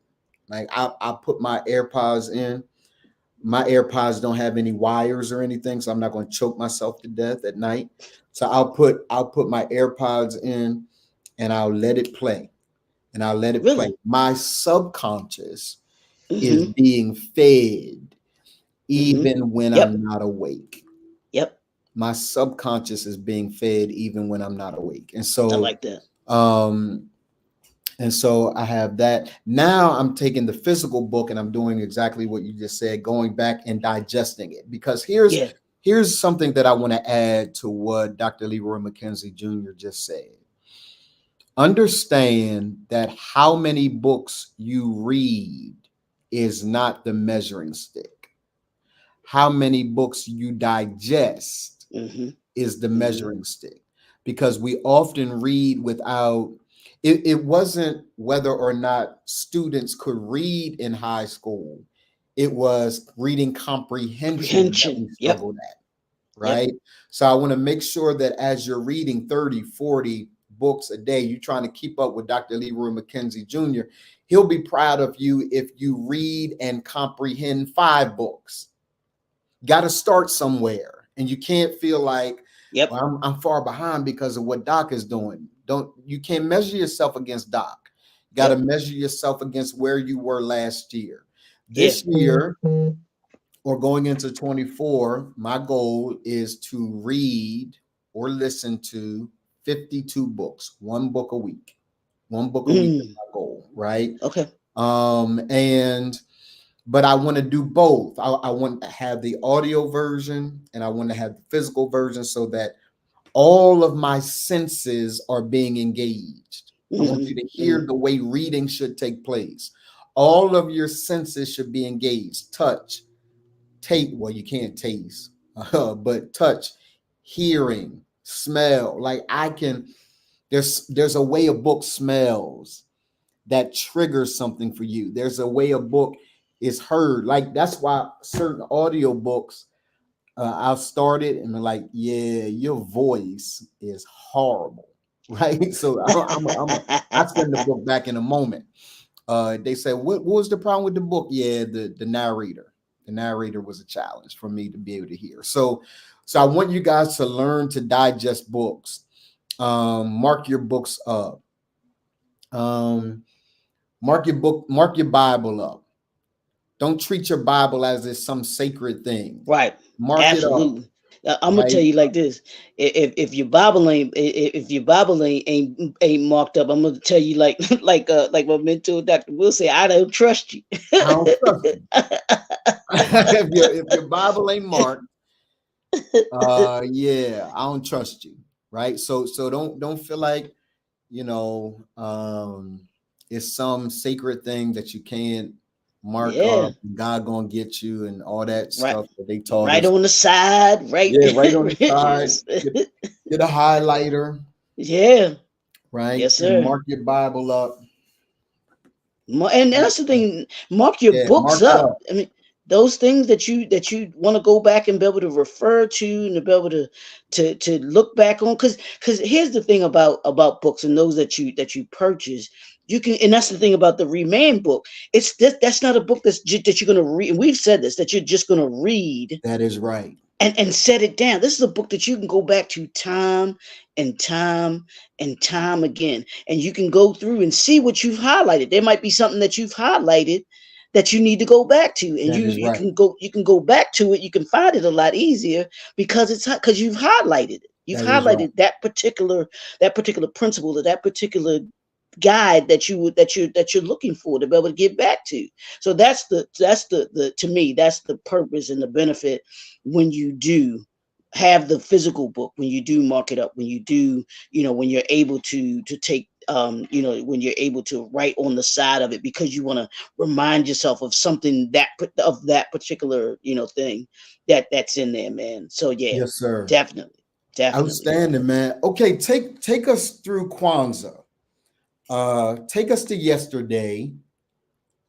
Speaker 1: Like I put my AirPods in. My AirPods don't have any wires or anything, so I'm not going to choke myself to death at night. So I'll put my AirPods in and I'll let it play. And I'll let it play.
Speaker 2: Really?
Speaker 1: My subconscious is
Speaker 2: Mhm.
Speaker 1: being fed
Speaker 2: Mhm.
Speaker 1: even when
Speaker 2: Yep.
Speaker 1: I'm not awake.
Speaker 2: Yep.
Speaker 1: My subconscious is being fed even when I'm not awake.
Speaker 2: I like that.
Speaker 1: Um and so I have that. Now I'm taking the physical book and I'm doing exactly what you just said, going back and digesting it. Because
Speaker 2: Yeah.
Speaker 1: here's something that I want to add to what Dr. Leroy McKenzie Jr. just said. Understand that how many books you read is not the measuring stick. How many books you digest
Speaker 2: Mhm.
Speaker 1: is the
Speaker 2: Mhm.
Speaker 1: measuring stick, because we often read without it wasn't whether or not students could read in high school, it was reading comprehension that
Speaker 2: Comprehension.
Speaker 1: we
Speaker 2: Yep.
Speaker 1: struggled at,
Speaker 2: Yep.
Speaker 1: right? So I want to make sure that as you're reading 30, 40 books a day, you're trying to keep up with Dr. Leroy McKenzie Jr. He'll be proud of you if you read and comprehend 5 books. Got to start somewhere, and you can't feel like,
Speaker 2: Yep.
Speaker 1: well, I'm far behind because of what Doc is doing. Don't You can't measure yourself against Doc. Got to
Speaker 2: Yep.
Speaker 1: measure yourself against where you were last year.
Speaker 2: Yeah.
Speaker 1: This year, or going into 24, my goal is to read or listen to 52 books, 1 book a week. 1 book a week is
Speaker 2: Mm.
Speaker 1: my goal, right?
Speaker 2: Okay.
Speaker 1: And but I want to do both. I want to have the audio version and I want to have the physical version so that all of my senses are being engaged. I want you
Speaker 2: Mhm.
Speaker 1: to hear
Speaker 2: Mhm.
Speaker 1: the way reading should take place. All of your senses should be engaged. Touch, taste. Well, you can't taste, but touch, hearing, smell. Like I can. There's a way a book smells that triggers something for you. There's a way a book is heard. Like that's why certain audio books, I'll start it and they're like, yeah, your voice is horrible, right? So I send the book back in a moment. They say, what was the problem with the book? Yeah, the narrator. The narrator was a challenge for me to be able to hear. So I want you guys to learn to digest books. Mark your books up. Um, mark your Bible up. Don't treat your Bible as it's some sacred thing.
Speaker 2: Right.
Speaker 1: Mark it up,
Speaker 2: Absolutely. I'm gonna
Speaker 1: right?
Speaker 2: tell you like this: if your Bible if your Bible ain't marked up, I'm gonna tell you like like my mentor Dr. Will say, I don't trust you.
Speaker 1: I don't trust you. If your Bible ain't marked, yeah, I don't trust you, right? So don't feel like, you know, it's some sacred thing that you can't mark
Speaker 2: Yeah.
Speaker 1: up. God gonna get you and all that
Speaker 2: Right.
Speaker 1: stuff that they taught
Speaker 2: Right
Speaker 1: us.
Speaker 2: on the side. Right.
Speaker 1: Yeah, right on the side.
Speaker 2: Yes.
Speaker 1: Get a highlighter,
Speaker 2: Yeah.
Speaker 1: right,
Speaker 2: Yes,
Speaker 1: and
Speaker 2: sir.
Speaker 1: mark your Bible up.
Speaker 2: And that's the thing. Mark your
Speaker 1: Yeah,
Speaker 2: books
Speaker 1: mark it
Speaker 2: up.
Speaker 1: up.
Speaker 2: I mean, those things that you want to go back and be able to refer to and to be able to look back on. Because here's the thing about books and those that you purchase. You can, and that's the thing about the Remand book. That's not a book that you're gonna read. And we've said this, that you're just gonna read
Speaker 1: That is right.
Speaker 2: and set it down. This is a book that you can go back to time and time and time again. And you can go through and see what you've highlighted. There might be something that you've highlighted that you need to go back to. And
Speaker 1: That
Speaker 2: you
Speaker 1: is
Speaker 2: you
Speaker 1: right.
Speaker 2: can go back to it. You can find it a lot easier because you've highlighted it. You've
Speaker 1: That is right.
Speaker 2: highlighted that particular principle or that particular guide that you're looking for to be able to get back to. So that's the to me, that's the purpose and the benefit when you do have the physical book, when you do mark it up, when you do, when you're able to take, when you're able to write on the side of it because you want to remind yourself of something of that particular, thing that's in there, man. So yeah,
Speaker 1: Yes, sir.
Speaker 2: definitely, definitely, bro.
Speaker 1: Outstanding, man. Okay, take us through Kwanzaa. Take us to yesterday.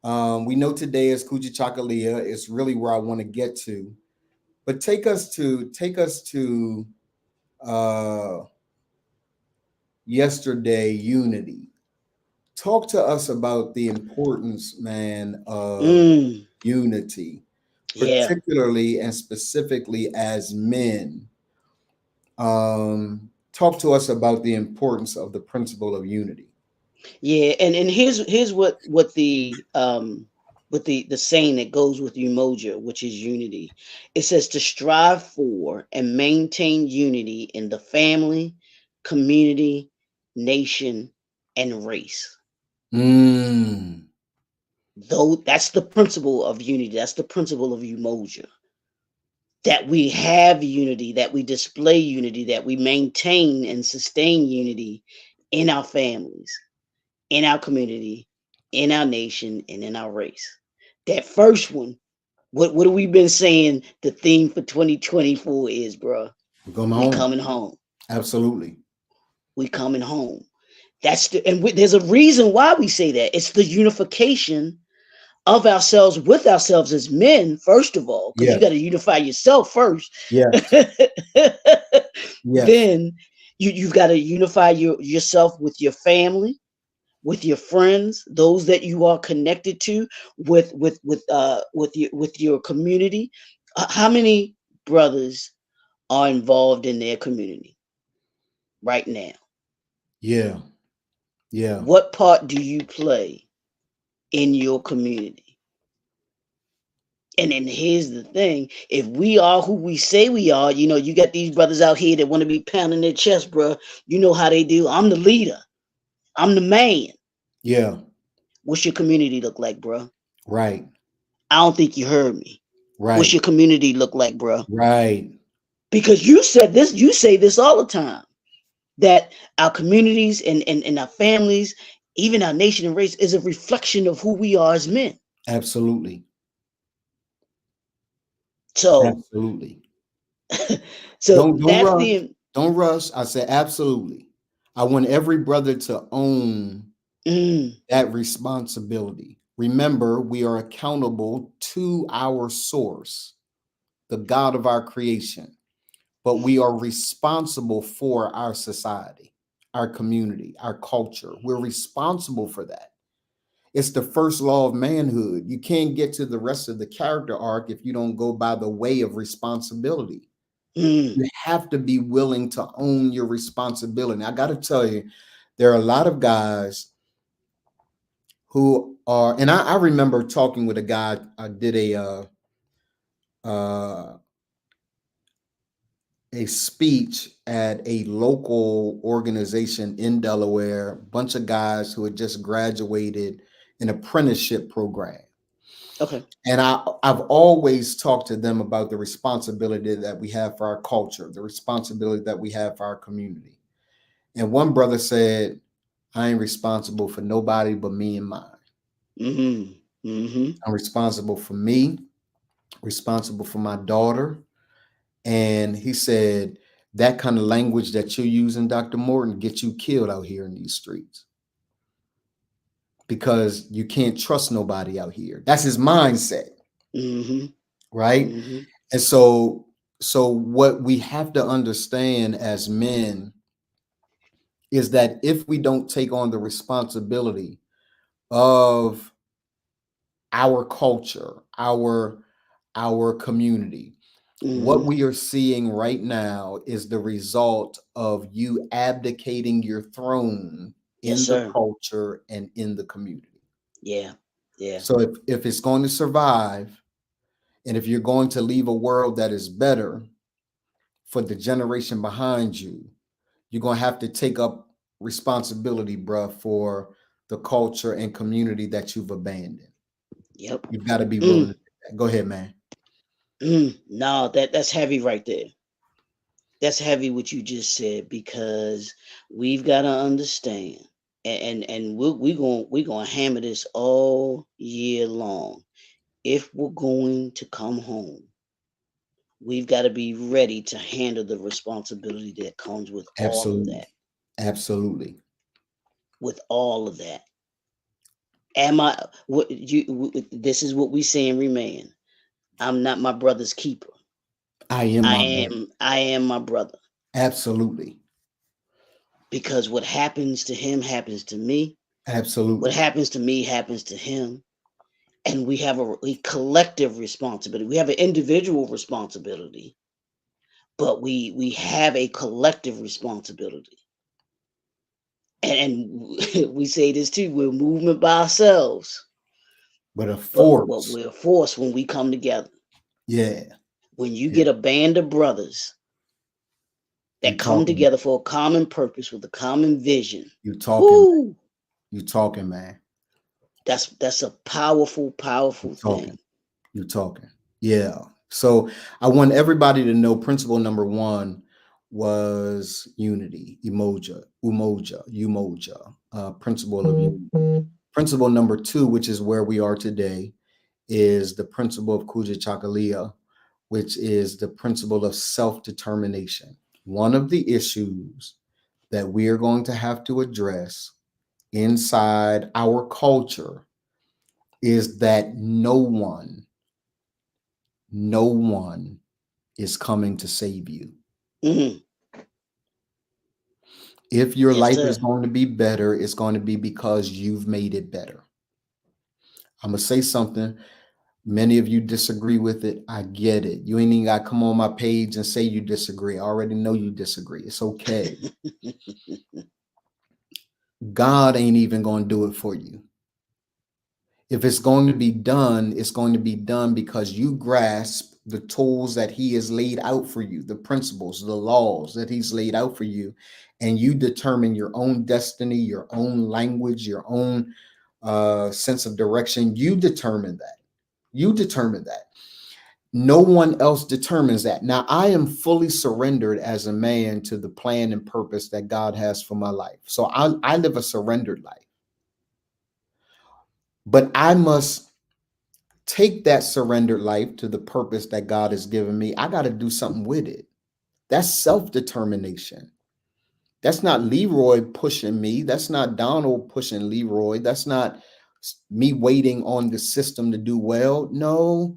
Speaker 1: We know today is Kujichagulia. It's really where I want to get to. But take us to uh, yesterday unity. Talk to us about the importance, man, of
Speaker 2: Mm,
Speaker 1: unity,
Speaker 2: yeah.
Speaker 1: particularly and specifically as men. Talk to us about the importance of the principle of unity.
Speaker 2: Yeah, and here's what the saying that goes with Umoja, which is unity. It says to strive for and maintain unity in the family, community, nation, and race.
Speaker 1: Mm,
Speaker 2: Though that's the principle of unity. That's the principle of Umoja. That we have unity, that we display unity, that we maintain and sustain unity in our families, in our community, in our nation, and in our race. That first one, what have we been saying? The theme for 2024 is, bro,
Speaker 1: come
Speaker 2: we
Speaker 1: home.
Speaker 2: coming home.
Speaker 1: Absolutely.
Speaker 2: We coming home. There's a reason why we say that. It's the unification of ourselves with ourselves as men, first of all, because you got
Speaker 1: Yes.
Speaker 2: to unify yourself first.
Speaker 1: Yes. Yes.
Speaker 2: Then you've got to unify yourself with your family, with your friends, those that you are connected to, with your community. How many brothers are involved in their community right now?
Speaker 1: Yeah. Yeah.
Speaker 2: What part do you play in your community? And then here's the thing: if we are who we say we are, you got these brothers out here that want to be pounding their chest, bro. You know how they do. I'm the leader. I'm the man.
Speaker 1: Yeah.
Speaker 2: What's your community look like, bro?
Speaker 1: Right.
Speaker 2: I don't think you heard me. What's
Speaker 1: Right.
Speaker 2: your community look like, bro?
Speaker 1: Right.
Speaker 2: Because you said this, you say this all the time, that our communities and our families, even our nation and race, is a reflection of who we are as men.
Speaker 1: Absolutely.
Speaker 2: So,
Speaker 1: Absolutely.
Speaker 2: so
Speaker 1: Don't
Speaker 2: that's
Speaker 1: rush.
Speaker 2: the
Speaker 1: Don't rush. I said absolutely. I want every brother to own
Speaker 2: mm,
Speaker 1: that responsibility. Remember, we are accountable to our source, the God of our creation, but we are responsible for our society, our community, our culture. We're responsible for that. It's the first law of manhood. You can't get to the rest of the character arc if you don't go by the way of responsibility.
Speaker 2: mm,
Speaker 1: You have to be willing to own your responsibility. I got to tell you, there are a lot of guys who are, and I remember talking with a guy. I did uh, a speech at a local organization in Delaware. A bunch of guys who had just graduated an apprenticeship program.
Speaker 2: okay.
Speaker 1: And I've always talked to them about the responsibility that we have for our culture, the responsibility that we have for our community. And one brother said, I ain't responsible for nobody but me and mine.
Speaker 2: Mm-hmm. Mm-hmm.
Speaker 1: I'm responsible for me, responsible for my daughter. And he said, that kind of language that you're using, Dr. Morton, gets you killed out here in these streets because you can't trust nobody out here. That's his mindset,
Speaker 2: Mm-hmm.
Speaker 1: right?
Speaker 2: Mm-hmm.
Speaker 1: And so what we have to understand as men is that if we don't take on the responsibility of our culture, our community, What we are seeing right now is the result of you abdicating your throne
Speaker 2: Yes,
Speaker 1: in the
Speaker 2: sir.
Speaker 1: culture and in the community.
Speaker 2: Yeah. Yeah.
Speaker 1: So if it's going to survive, and if you're going to leave a world that is better for the generation behind you, you're going to have to take up responsibility, bruh, for the culture and community that you've abandoned.
Speaker 2: Yep.
Speaker 1: You've got to be willing
Speaker 2: Mm.
Speaker 1: to do that. Go ahead, man.
Speaker 2: No, that's heavy right there. That's heavy what you just said, because we've got to understand, and we're gonna hammer this all year long. If we're going to come home, we've got to be ready to handle the responsibility that comes with all of
Speaker 1: Absolutely.
Speaker 2: that.
Speaker 1: Absolutely.
Speaker 2: With all of that, am I? What you? This is what we say and remain. I'm not my brother's keeper.
Speaker 1: I am
Speaker 2: I
Speaker 1: my brother.
Speaker 2: am. I am my brother.
Speaker 1: Absolutely.
Speaker 2: Because what happens to him happens to me. What
Speaker 1: Absolutely.
Speaker 2: happens to me happens to him. And we have a collective responsibility. We have an individual responsibility, but we have a collective responsibility. And we say this too: we're movement by ourselves,
Speaker 1: But a
Speaker 2: but
Speaker 1: force.
Speaker 2: we're a force when we come together.
Speaker 1: Yeah.
Speaker 2: When you
Speaker 1: Yeah.
Speaker 2: get a band of brothers
Speaker 1: You
Speaker 2: that come
Speaker 1: talking.
Speaker 2: together for a common purpose with a common vision,
Speaker 1: You talking.
Speaker 2: whoo,
Speaker 1: You talking, man.
Speaker 2: that's a powerful,
Speaker 1: You
Speaker 2: powerful thing.
Speaker 1: talking. You talking. Yeah. So I want everybody to know principle number one was unity, umoja, principle of unity. Principle number two, which is where we are today, is the principle of Kujichagulia, which is the principle of self-determination. One of the issues that we are going to have to address inside our culture is that no one is coming to save you.
Speaker 2: Mhm.
Speaker 1: If your
Speaker 2: Yes,
Speaker 1: life is
Speaker 2: sir.
Speaker 1: going to be better, it's going to be because you've made it better. I'm going to say something. Many of you disagree with it. I get it. You ain't even got to come on my page and say you disagree. I already know you disagree. It's okay. God ain't even going to do it for you. If it's going to be done, it's going to be done because you grasp the tools that he has laid out for you, the principles, the laws that he's laid out for you, and you determine your own destiny, your own language, your own sense of direction. You determine that. You determine that. No one else determines that. Now, I am fully surrendered as a man to the plan and purpose that God has for my life. So I live a surrendered life, but I must take that surrendered life to the purpose that God has given me. I got to do something with it. That's self-determination. That's not Leroy pushing me. That's not Donald pushing Leroy. That's not me waiting on the system to do well. No,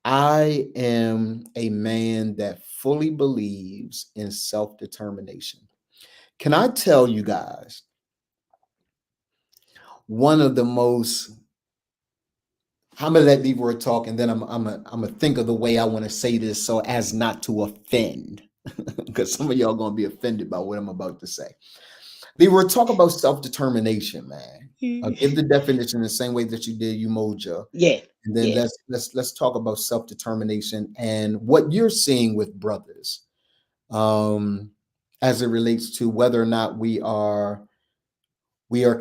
Speaker 1: I am a man that fully believes in self-determination. Can I tell you guys one of the most I'm gonna let Leroy talk, and then I'm gonna think of the way I want to say this so as not to offend, because some of y'all gonna be offended by what I'm about to say. Leroy, talk about self-determination, man. Give the definition the same way that you did Umoja,
Speaker 2: Yeah,
Speaker 1: and then
Speaker 2: yeah.
Speaker 1: let's talk about self-determination and what you're seeing with brothers, um, as it relates to whether or not we are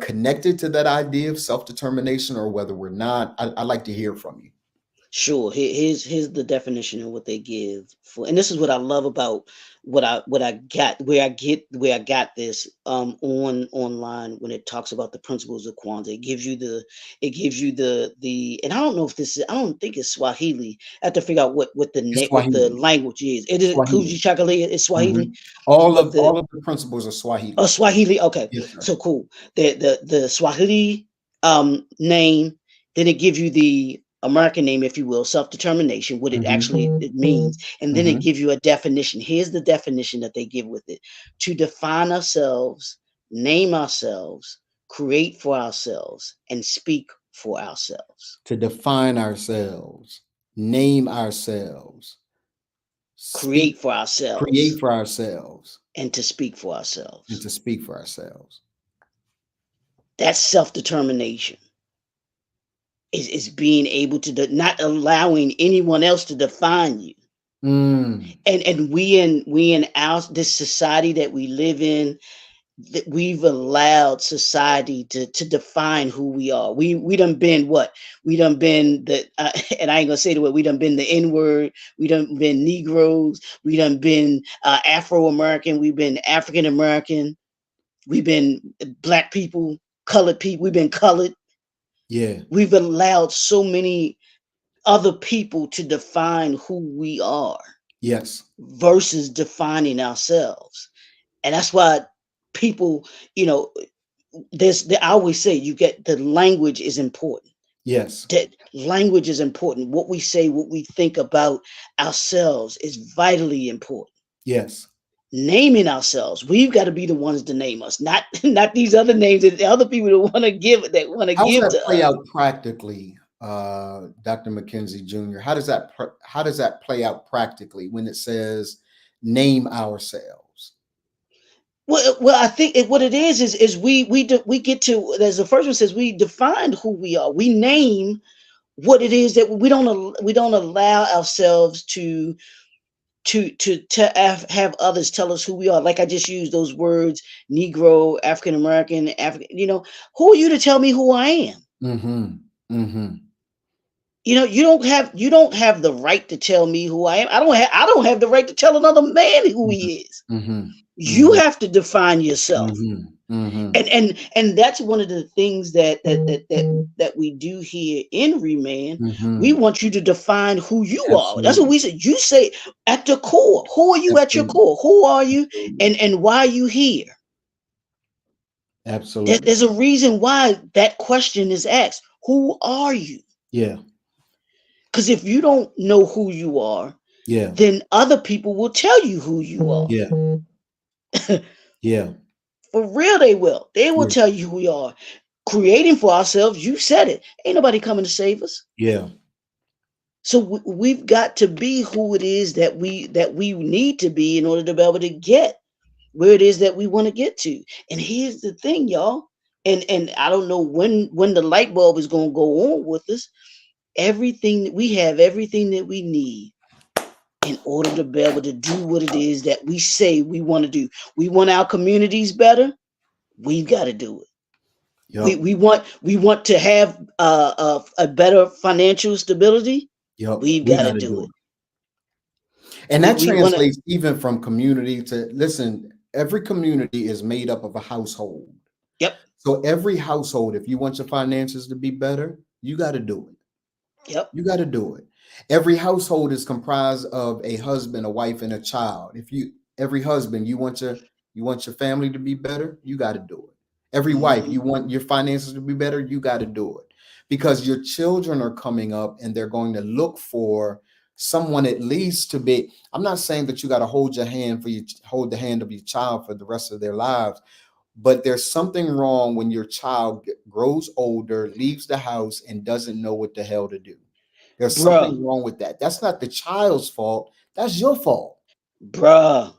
Speaker 1: connected to that idea of self-determination or whether we're not. I'd like to hear from you.
Speaker 2: Sure. Here's the definition of what they give for, and this is what I love about what I got where I got this online when it talks about the principles of Kwanzaa. It gives you the and I don't know if this is, I don't think it's Swahili. I have to figure out
Speaker 1: It's
Speaker 2: what the
Speaker 1: Swahili.
Speaker 2: language is. It is
Speaker 1: Swahili.
Speaker 2: Kujichagulia. It's Swahili,
Speaker 1: Mhm. All
Speaker 2: but
Speaker 1: of all of the principles are Swahili.
Speaker 2: Swahili. Okay,
Speaker 1: Yes, sir.
Speaker 2: so cool. The Swahili name, then it gives you the American name, if you will, self determination, what it
Speaker 1: Mhm.
Speaker 2: actually it means, and then it
Speaker 1: Mhm.
Speaker 2: gives you a definition. Here's the definition that they give with it: to define ourselves, name ourselves, create for ourselves, and speak for ourselves.
Speaker 1: To define ourselves, name ourselves, speak,
Speaker 2: create for
Speaker 1: create
Speaker 2: ourselves,
Speaker 1: for ourselves,
Speaker 2: and to speak for
Speaker 1: and
Speaker 2: ourselves.
Speaker 1: to speak for ourselves.
Speaker 2: That's self-determination. Is being able to not allowing anyone else to define you.
Speaker 1: Mm,
Speaker 2: And we in our this society that we live in, that we've allowed society to define who we are. We done been what? We done been the and I ain't gonna say the word. We done been the N word. We done been Negroes. We done been Afro American. We've been African American. We've been black people, colored people. We've been colored.
Speaker 1: yeah.
Speaker 2: We've allowed so many other people to define who we are
Speaker 1: Yes.
Speaker 2: versus defining ourselves. And that's why people, you know, I always say you get the language is important.
Speaker 1: Yes.
Speaker 2: That language is important. What we say, what we think about ourselves is vitally important.
Speaker 1: Yes.
Speaker 2: Naming ourselves, we've got to be the ones to name us, not not these other names that the other people that want to
Speaker 1: How does
Speaker 2: give
Speaker 1: that
Speaker 2: to
Speaker 1: play
Speaker 2: us.
Speaker 1: out practically, Dr. McKenzie Jr.? How does that play out practically when it says name ourselves?
Speaker 2: Well, I think what it is we get to, as the first one says, we define who we are. We name what it is that we don't allow ourselves to have others tell us who we are. Like I just used those words: Negro, African American, African. Who are you to tell me who I am?
Speaker 1: Mm-hmm. Mm-hmm.
Speaker 2: You don't have the right to tell me who I am. I don't have the right to tell another man who he is.
Speaker 1: Mm-hmm.
Speaker 2: You
Speaker 1: Mm-hmm.
Speaker 2: have to define yourself.
Speaker 1: Mm-hmm. Mm-hmm.
Speaker 2: And that's one of the things that we do here in Remand. We
Speaker 1: Mm-hmm.
Speaker 2: want you to define who you are. That's what
Speaker 1: Absolutely.
Speaker 2: we said. You say at the core. Who are you at your
Speaker 1: Absolutely.
Speaker 2: core? Who are you,
Speaker 1: Absolutely.
Speaker 2: and why are you here?
Speaker 1: Absolutely.
Speaker 2: There's a reason why that question is asked. Who are you?
Speaker 1: Yeah.
Speaker 2: Because if you don't know who you are,
Speaker 1: Yeah.
Speaker 2: then other people will tell you who you are.
Speaker 1: Yeah. Yeah.
Speaker 2: For real, they will. They will
Speaker 1: Yeah.
Speaker 2: tell you who we are. Creating for ourselves, you said it. Ain't nobody coming to save us.
Speaker 1: Yeah.
Speaker 2: So we've got to be who it is that we need to be in order to be able to get where it is that we want to get to. And here's the thing, y'all. And I don't know when the light bulb is going to go on with us. Everything that we have, everything that we need in order to be able to do what it is that we say we want to do. We want our communities better. We've got to do it. We,
Speaker 1: Yup.
Speaker 2: we want we want to have a better financial stability.
Speaker 1: Yup.
Speaker 2: We've
Speaker 1: We
Speaker 2: got
Speaker 1: got
Speaker 2: to
Speaker 1: to
Speaker 2: do
Speaker 1: do
Speaker 2: it.
Speaker 1: it. And that
Speaker 2: We want to.
Speaker 1: translates even from community to listen, every community is made up of a household.
Speaker 2: Yep.
Speaker 1: So every household, if you want your finances to be better, you got to do it.
Speaker 2: Yep.
Speaker 1: You got to do it. Every household is comprised of a husband, a wife, and a child. If you every husband, you want your family to be better, you got to do it. Every wife,
Speaker 2: Hmm.
Speaker 1: you want your finances to be better, you got to do it. Because your children are coming up and they're going to look for someone at least to be. I'm not saying that you got to hold the hand of your child for the rest of their lives, but there's something wrong when your child grows older, leaves the house, and doesn't know what the hell to do. There's
Speaker 2: Bruh.
Speaker 1: something wrong with that. That's not the child's fault. That's your fault.
Speaker 2: Bruh.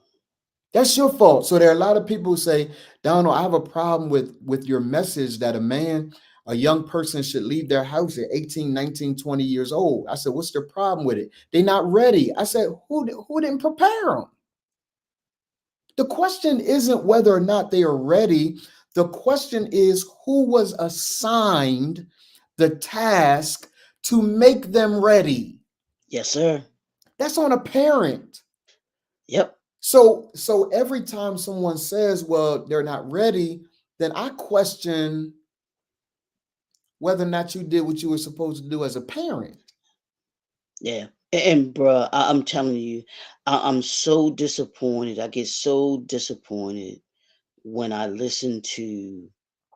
Speaker 1: That's your fault. So there are a lot of people who say, Donald, I have a problem with your message that a young person should leave their house at 18, 19, 20 years old. I said, what's their problem with it? They're not ready. I said, who didn't prepare them? The question isn't whether or not they are ready. The question is who was assigned the task to make them ready.
Speaker 2: Yes, sir.
Speaker 1: That's on a parent.
Speaker 2: Yep.
Speaker 1: So every time someone says, well, they're not ready, then I question whether or not you did what you were supposed to do as a parent.
Speaker 2: Yeah. And bruh, I'm telling you, I'm so disappointed. I get so disappointed when I listen to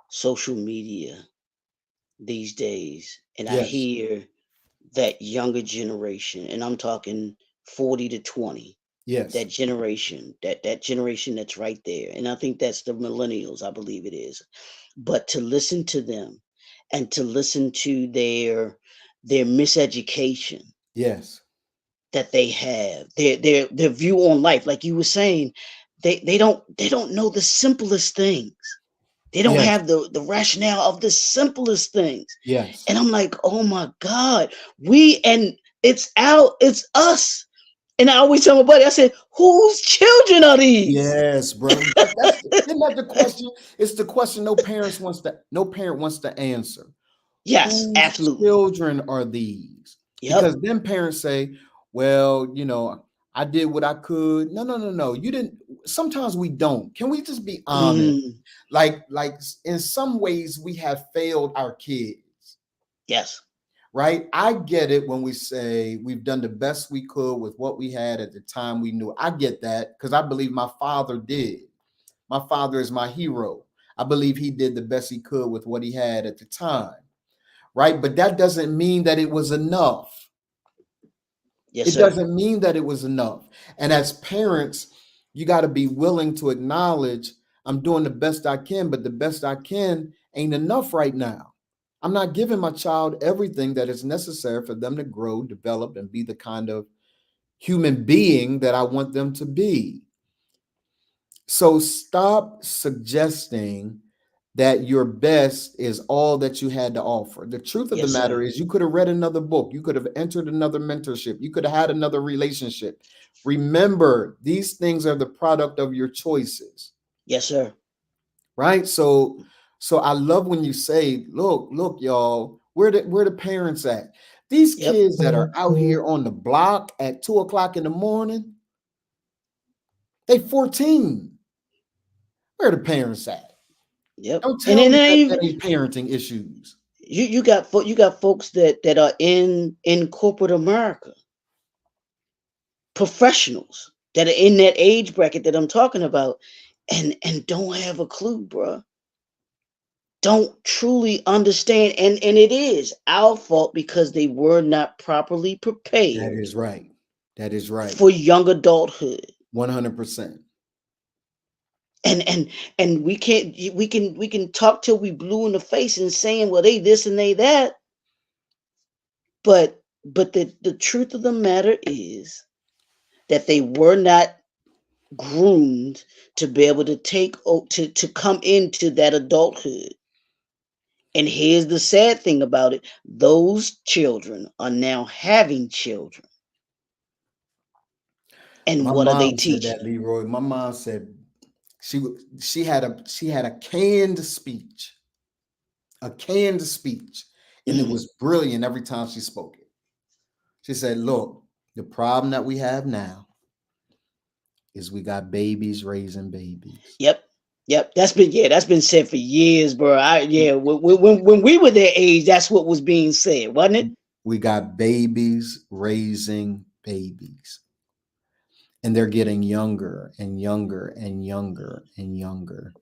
Speaker 2: social media these days and I
Speaker 1: Yes,
Speaker 2: hear that younger generation, and I'm talking 40 to 20,
Speaker 1: yes,
Speaker 2: that generation that's right there. And I think that's the millennials, I believe it is. But to listen to them and to listen to their miseducation,
Speaker 1: yes,
Speaker 2: that they have, their view on life. Like you were saying, they don't know the simplest things. They don't
Speaker 1: Yes.
Speaker 2: have the rationale of the simplest things.
Speaker 1: Yes.
Speaker 2: And I'm like, oh my God, and it's us. And I always tell my buddy, I said, whose children are these?
Speaker 1: Yes, bro. Isn't that the question? It's the question no parent wants to answer.
Speaker 2: Yes,
Speaker 1: Whose
Speaker 2: absolutely.
Speaker 1: children are these?
Speaker 2: Yep.
Speaker 1: Because then parents say, well, I did what I could. No, no, no, no. You didn't. Sometimes we don't. Can we just be honest?
Speaker 2: Mm,
Speaker 1: Like in some ways we have failed our kids,
Speaker 2: yes.
Speaker 1: right? I get it when we say we've done the best we could with what we had at the time we knew. I get that because I believe my father did. My father is my hero. I believe he did the best he could with what he had at the time, right? But that doesn't mean that it was enough.
Speaker 2: Yes,
Speaker 1: It
Speaker 2: sir.
Speaker 1: doesn't mean that it was enough. And as parents, you got to be willing to acknowledge I'm doing the best I can, but the best I can ain't enough right now. I'm not giving my child everything that is necessary for them to grow, develop, and be the kind of human being that I want them to be. So stop suggesting that your best is all that you had to offer. The truth of the
Speaker 2: Yes, sir.
Speaker 1: matter is, you could have read another book, you could have entered another mentorship, you could have had another relationship. Remember, these things are the product of your choices,
Speaker 2: Yes, sir.
Speaker 1: right? So I love when you say, look, y'all, where the parents at? These
Speaker 2: Yep.
Speaker 1: kids that are out here on the block at 2 o'clock in the morning, they 14. Where the parents at?
Speaker 2: Yep.
Speaker 1: Don't
Speaker 2: And
Speaker 1: tell
Speaker 2: then
Speaker 1: me
Speaker 2: they
Speaker 1: that
Speaker 2: even
Speaker 1: that ain't parenting issues.
Speaker 2: you got folks that are in corporate America, professionals that are in that age bracket that I'm talking about, and don't have a clue, bro. Don't truly understand, and it is our fault because they were not properly
Speaker 1: That
Speaker 2: prepared
Speaker 1: is right. That is right.
Speaker 2: for young adulthood.
Speaker 1: 100%.
Speaker 2: And we can talk till we blue in the face and saying, well, they this and they that, but the truth of the matter is that they were not groomed to be able to to come into that adulthood. And here's the sad thing about it: those children are now having children. And
Speaker 1: My
Speaker 2: what are they
Speaker 1: mom said that,
Speaker 2: teaching?
Speaker 1: Leroy. My mom said she had a canned speech, and it
Speaker 2: Mhm.
Speaker 1: was brilliant every time she spoke it. She said, "Look, the problem that we have now is we got babies raising babies.
Speaker 2: Yep. Yep. That's been said for years, bro. When we were their age, that's what was being said, wasn't it?
Speaker 1: We got babies raising babies." And they're getting younger and younger and younger and younger.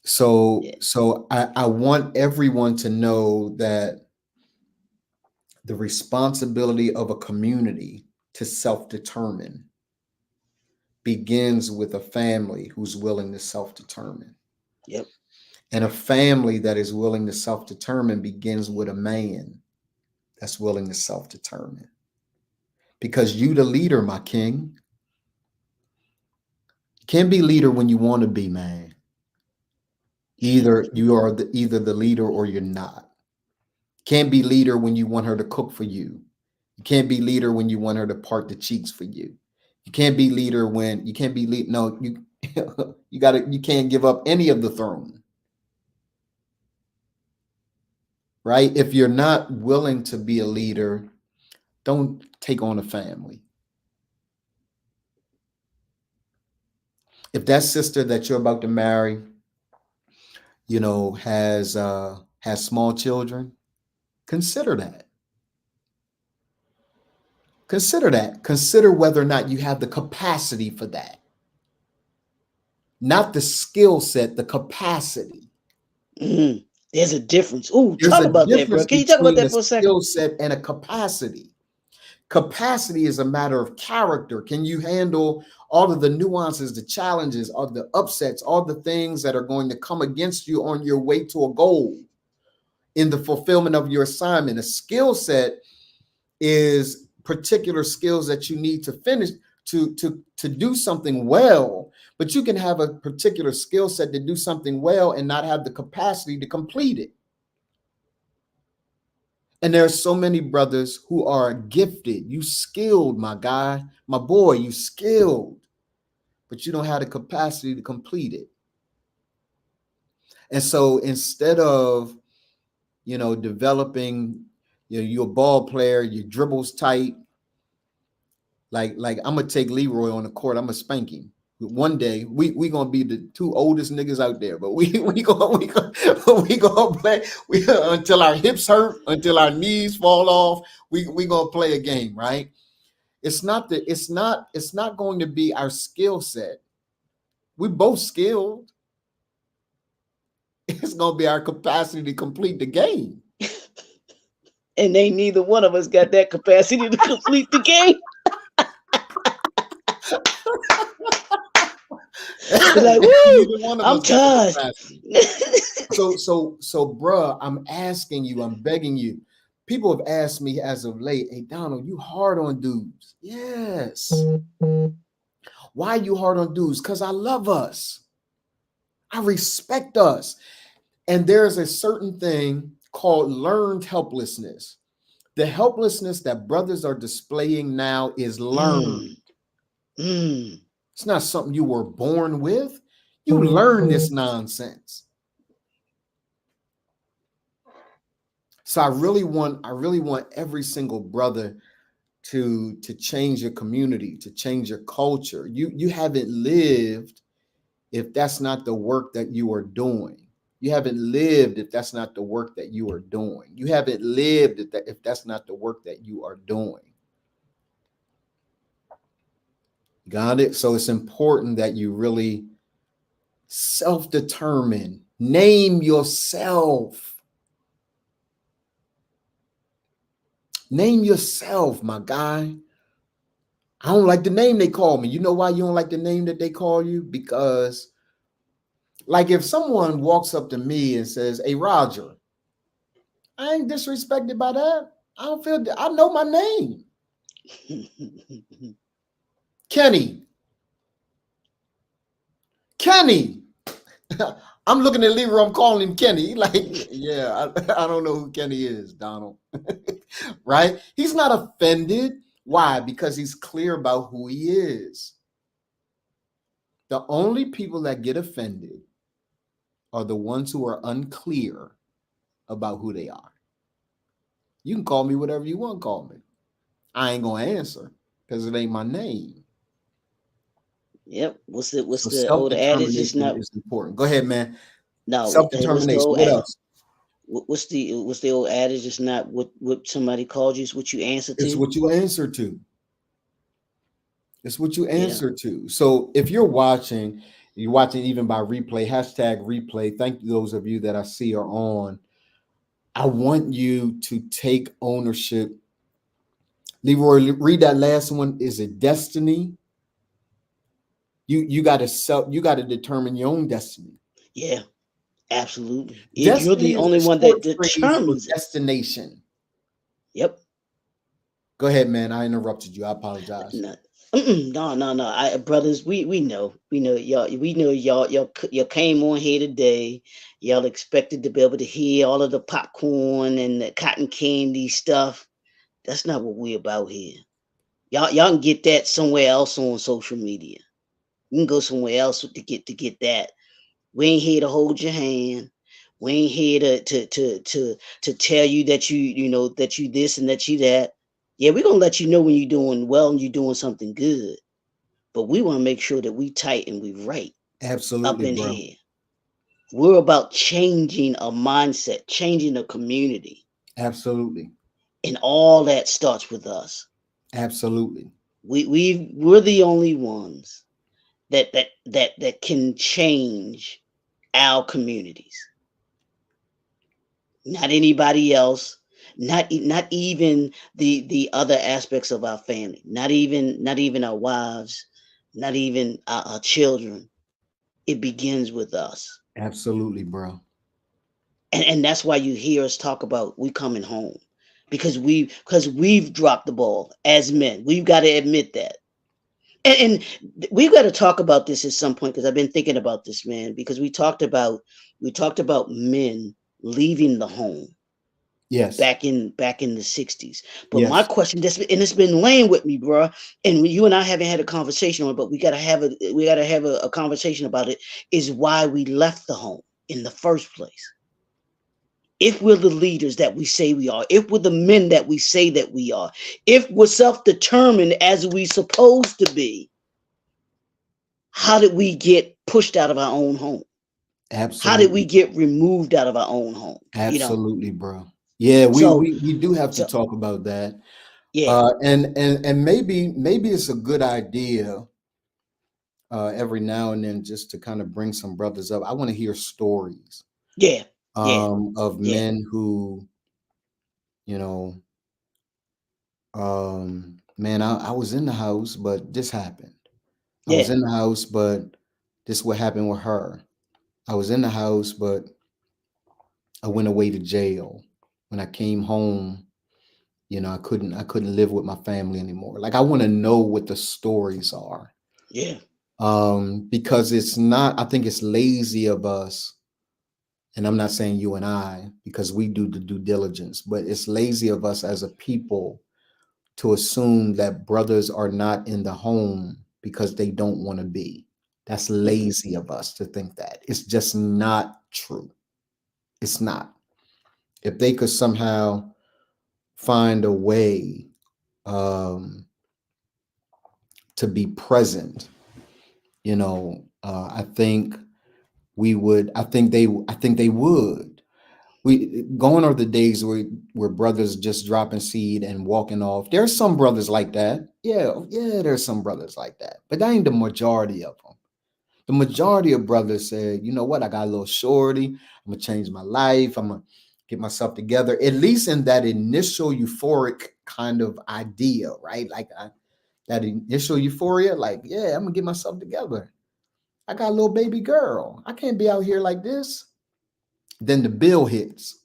Speaker 1: So,
Speaker 2: Yeah.
Speaker 1: I want everyone to know that the responsibility of a community to self-determine begins with a family who's willing to self-determine.
Speaker 2: Yep.
Speaker 1: And a family that is willing to self-determine begins with a man that's willing to self-determine. Because you the leader, my king. You can't be leader when you want to be, man. Either you are either the leader or you're not. Can't be leader when you want her to cook for you. You can't be leader when you want her to part the cheeks for you. You can't be leader when you can't be lead. No, you you can't give up any of the throne, right? If you're not willing to be a leader, don't take on a family. If that sister that you're about to marry, has small children, consider that. Consider that. Consider whether or not you have the capacity for that. Not the skill set, the capacity.
Speaker 2: Mhm. There's a difference. Ooh,
Speaker 1: There's
Speaker 2: talk
Speaker 1: a
Speaker 2: about that, bro.
Speaker 1: difference
Speaker 2: Can you talk about
Speaker 1: between
Speaker 2: that
Speaker 1: a
Speaker 2: for a second?
Speaker 1: skill set and a capacity. Capacity is a matter of character. Can you handle all of the nuances, the challenges, all the upsets, all the things that are going to come against you on your way to a goal in the fulfillment of your assignment? A skill set is particular skills that you need to finish to do something well, but you can have a particular skill set to do something well and not have the capacity to complete it. And there are so many brothers who are gifted. You skilled, my guy, my boy, you skilled, but you don't have the capacity to complete it. And so instead of, developing, you're a ball player, your dribbles tight. Like I'm gonna take Leroy on the court. I'm gonna spank him. One day we gonna be the two oldest niggas out there, but we gonna play until our hips hurt, until our knees fall off. We gonna play a game, right? It's not going to be our skill set. We both skilled. It's gonna be our capacity to complete the game.
Speaker 2: And they neither one of us got that capacity to complete the game. Like, woo, I'm tired.
Speaker 1: So, bruh, I'm asking you, I'm begging you. People have asked me as of late, hey, Donald, you hard on dudes. Yes. Why are you hard on dudes? Because I love us. I respect us. And there's a certain thing called learned helplessness. The helplessness that brothers are displaying now is learned. It's not something you were born with. You learn this nonsense. So I really want every single brother to change your community, to change your culture. You haven't lived if that's not the work that you are doing. You haven't lived if that's not the work that you are doing. You haven't lived if that's not the work that you are doing. Got it? So it's important that you really self-determine. Name yourself. Name yourself, my guy. I don't like the name they call me. You know why you don't like the name that they call you? Because, like, if someone walks up to me and says, hey, Roger, I ain't disrespected by that. I don't feel that. I know my name. Kenny. I'm looking at Leroy, I'm calling him Kenny. Like, yeah, I don't know who Kenny is, Donald. Right? He's not offended. Why? Because he's clear about who he is. The only people that get offended are the ones who are unclear about who they are. You can call me whatever you want to call me. I ain't going to answer because it ain't my name.
Speaker 2: Yep. What's the old adage? It's not
Speaker 1: is important. Go ahead, man.
Speaker 2: No.
Speaker 1: Self-determination. What else?
Speaker 2: What's the old adage? It's not what somebody called you. It's what you answer to.
Speaker 1: It's what you answer to. It's what you answer to. So if you're watching even by replay, #replay. Thank you, those of you that I see are on. I want you to take ownership. Leroy, read that last one. Is it destiny? You got to determine your own destiny.
Speaker 2: Yeah, absolutely. You're the only one that determines
Speaker 1: destination.
Speaker 2: Yep.
Speaker 1: Go ahead, man. I interrupted you. I apologize.
Speaker 2: No. Brothers, we know y'all came on here today. Y'all expected to be able to hear all of the popcorn and the cotton candy stuff. That's not what we're about here. Y'all can get that somewhere else on social media. You can go somewhere else to get that. We ain't here to hold your hand. We ain't here to tell you that that you this and that you that. Yeah, we're gonna let you know when you're doing well and you're doing something good. But we want to make sure that we tight and we right.
Speaker 1: Absolutely,
Speaker 2: up in
Speaker 1: bro.
Speaker 2: here. We're about changing a mindset, changing a community.
Speaker 1: Absolutely.
Speaker 2: And all that starts with us.
Speaker 1: Absolutely.
Speaker 2: We're the only ones that can change our communities. Not anybody else. Not even the other aspects of our family. Not even our wives. Not even our children. It begins with us.
Speaker 1: Absolutely, bro.
Speaker 2: And that's why you hear us talk about we coming home. because we've dropped the ball as men. We've got to admit that. And we've got to talk about this at some point because I've been thinking about this, man, because we talked about men leaving the home
Speaker 1: Yes.
Speaker 2: back in the 60s. But my
Speaker 1: Yes.
Speaker 2: question, and it's been laying with me, bro. And you and I haven't had a conversation on it, but we gotta have a conversation about it. Is why we left the home in the first place. If we're the leaders that we say we are, if we're the men that we say that we are, if we're self-determined as we supposed to be, how did we get pushed out of our own home? How did we
Speaker 1: Absolutely.
Speaker 2: get removed out of our own home?
Speaker 1: Absolutely, bro. Yeah, we
Speaker 2: So,
Speaker 1: we we do have to
Speaker 2: so
Speaker 1: talk about that.
Speaker 2: yeah,
Speaker 1: And maybe it's a good idea every now and then just to kind of bring some brothers up. I want to hear stories
Speaker 2: yeah, yeah,
Speaker 1: of
Speaker 2: yeah,
Speaker 1: men who, you know, man, I was in the house, but this happened. I was
Speaker 2: yeah,
Speaker 1: in the house, but this what happened with her. I was in the house, but I went away to jail. When I came home, I couldn't live with my family anymore. Like I want to know what the stories are.
Speaker 2: yeah.
Speaker 1: Because it's not, I think it's lazy of us, and I'm not saying you and I, because we do the due diligence, but it's lazy of us as a people to assume that brothers are not in the home because they don't want to be. That's
Speaker 2: Hmm.
Speaker 1: lazy of us to think that. It's just not true. It's not. If they could somehow find a way um, to be present, I think we would. I think they would. We Gone are the days where brothers just dropping seed and walking off. There's some brothers like that. Yeah, yeah, there's some brothers like that. But that ain't the majority of them. The majority of brothers said, you know what, I got a little shorty. I'm gonna change my life. I'm gonna get myself together. At least in that initial euphoric kind of idea, right? Like that initial euphoria, like, yeah, I'm gonna get myself together. I got a little baby girl. I can't be out here like this. Then the bill hits.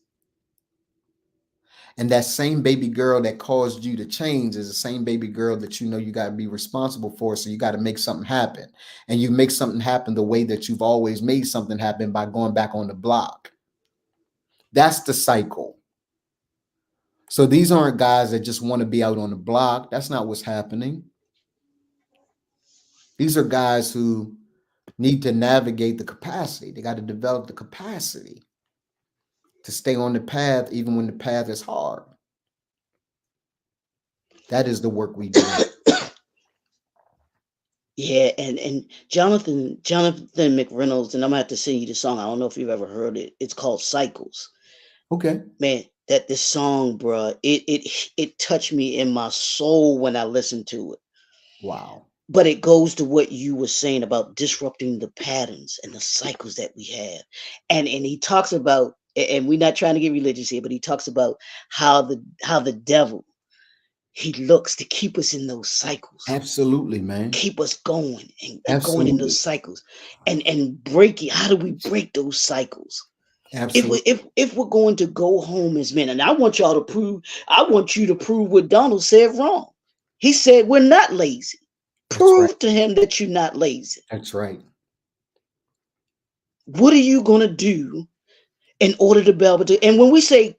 Speaker 1: And that same baby girl that caused you to change is the same baby girl that you got to be responsible for. So you got to make something happen. And you make something happen the way that you've always made something happen, by going back on the block. That's the cycle. So these aren't guys that just want to be out on the block. That's not what's happening. These are guys who need to navigate the capacity. They got to develop the capacity to stay on the path, even when the path is hard. That is the work we do.
Speaker 2: Yeah, and Jonathan McReynolds, and I'm gonna have to sing you the song. I don't know if you've ever heard it. It's called Cycles.
Speaker 1: Okay.
Speaker 2: Man, that this song, bruh, it touched me in my soul when I listened to it.
Speaker 1: Wow.
Speaker 2: But it goes to what you were saying about disrupting the patterns and the cycles that we have. And he talks about, and we're not trying to get religious here, but he talks about how the devil, he looks to keep us in those cycles,
Speaker 1: Absolutely, man.
Speaker 2: keep us going and going in those
Speaker 1: Absolutely.
Speaker 2: cycles, and break it. How do we break those cycles? If we
Speaker 1: Absolutely.
Speaker 2: if we're going to go home as men, and I want you to prove what Donald said wrong. He said we're not lazy.
Speaker 1: That's right.
Speaker 2: Prove to him that you're not lazy.
Speaker 1: That's right.
Speaker 2: What are you gonna do in order to be able to? And when we say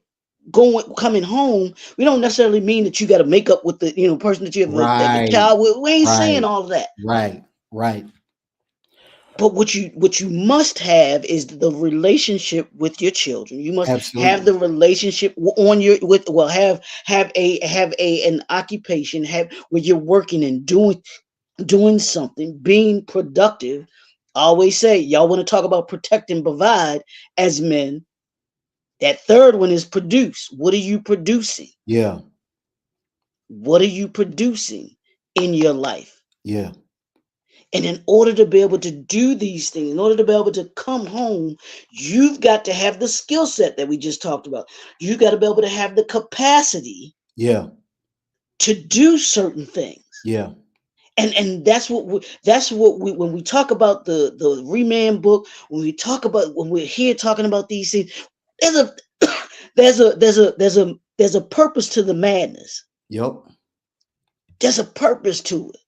Speaker 2: coming home, we don't necessarily mean that you got to make up with the person that you have a
Speaker 1: Right.
Speaker 2: child with. We ain't
Speaker 1: Right.
Speaker 2: saying all of that.
Speaker 1: Right. Right.
Speaker 2: But what you must have is the relationship with your children. You must have
Speaker 1: Absolutely.
Speaker 2: the relationship on your with well have a an occupation have where you're working and doing something, being productive. I always say, y'all want to talk about protect and provide as men. That third one is produce. What are you producing?
Speaker 1: Yeah.
Speaker 2: What are you producing in your life?
Speaker 1: Yeah.
Speaker 2: And in order to be able to do these things, in order to be able to come home, you've got to have the skill set that we just talked about. You got to be able to have the capacity
Speaker 1: Yeah.
Speaker 2: to do certain things.
Speaker 1: Yeah.
Speaker 2: And that's what we when we talk about the Remand book, when we're here talking about these things, there's a there's a There's a purpose to the madness.
Speaker 1: Yep.
Speaker 2: There's a purpose to it.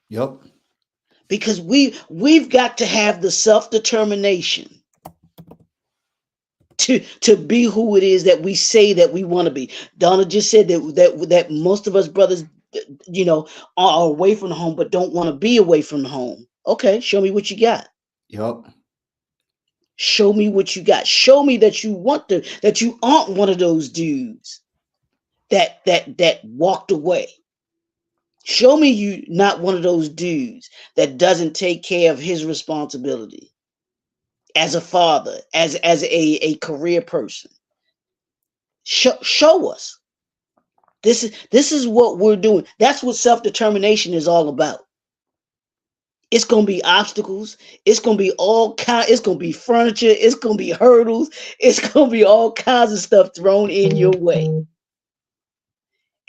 Speaker 1: Yep.
Speaker 2: Because we've got to have the self-determination to be who it is that we say that we want to be. Donna just said that most of us brothers, are away from the home but don't want to be away from the home. Okay, show me what you got.
Speaker 1: Yep.
Speaker 2: Show me what you got. Show me that that you aren't one of those dudes that walked away. Show me you not one of those dudes that doesn't take care of his responsibility as a father, as a career person. Show us. This is what we're doing. That's what self-determination is all about. It's gonna be obstacles. It's gonna be all kind. It's gonna be furniture. It's gonna be hurdles. It's gonna be all kinds of stuff thrown in your way.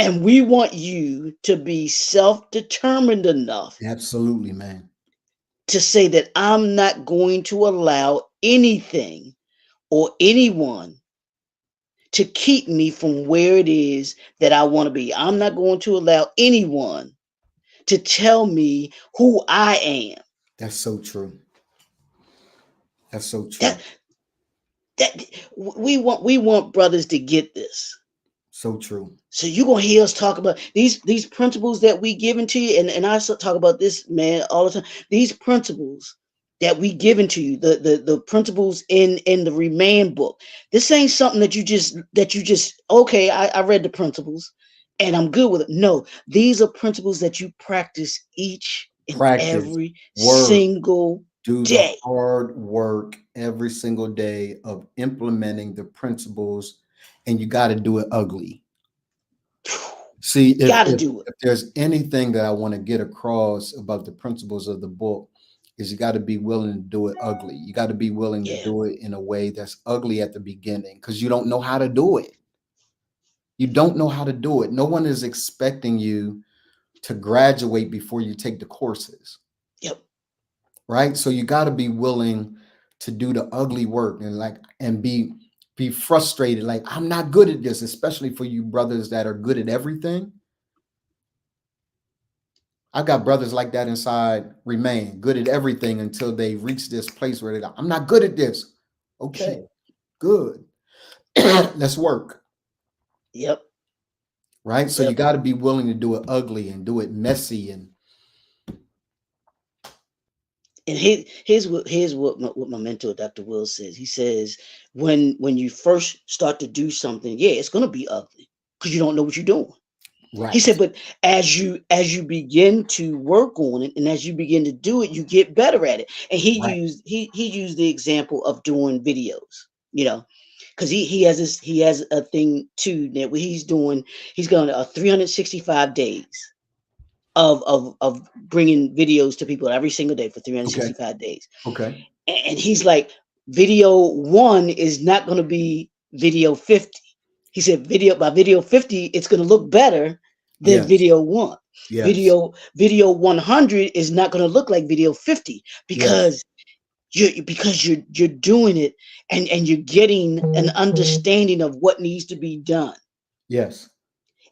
Speaker 2: And we want you to be self-determined enough.
Speaker 1: Absolutely, man.
Speaker 2: To say that I'm not going to allow anything or anyone to keep me from where it is that I want to be. I'm not going to allow anyone to tell me who I am.
Speaker 1: That's so true. That's so true.
Speaker 2: That we want brothers to get this.
Speaker 1: So true.
Speaker 2: So you're gonna hear us talk about these principles that we given to you, and I talk about this, man, all the time. These principles that we given to you, the principles in the Remand book. This ain't something that you just okay. I read the principles and I'm good with it. No, these are principles that you practice each and every single
Speaker 1: do
Speaker 2: day.
Speaker 1: The hard work every single day of implementing the principles, and you got to do it ugly. See, if there's anything that I want to get across about the principles of the book, is you got to be willing to do it ugly. You got to be willing to do it in a way that's ugly at the beginning, because you don't know how to do it. You don't know how to do it. No one is expecting you to graduate before you take the courses.
Speaker 2: Yep.
Speaker 1: Right? So you got to be willing to do the ugly work and be frustrated. Like, I'm not good at this, especially for you brothers that are good at everything. I've got brothers like that inside Remain, good at everything until they reach this place where they go, I'm not good at this. Okay, good. Let's work.
Speaker 2: Yep.
Speaker 1: Right? So you got to be willing to do it ugly and do it messy. And
Speaker 2: here's what my mentor, Dr. Will, says. He says, when you first start to do something, it's going to be ugly because you don't know what you're doing. Right. He said, but as you begin to work on it and as you begin to do it, you get better at it. And he used the example of doing videos, because he has a thing too that he's doing. He's going to 365 days of bringing videos to people every single day for 365 days.
Speaker 1: Okay.
Speaker 2: And he's like, video 1 is not going to be video 50. He said by video 50, it's going to look better than video 1. Yes. Video 100 is not going to look like video 50 because you're doing it and you're getting an understanding of what needs to be done.
Speaker 1: Yes.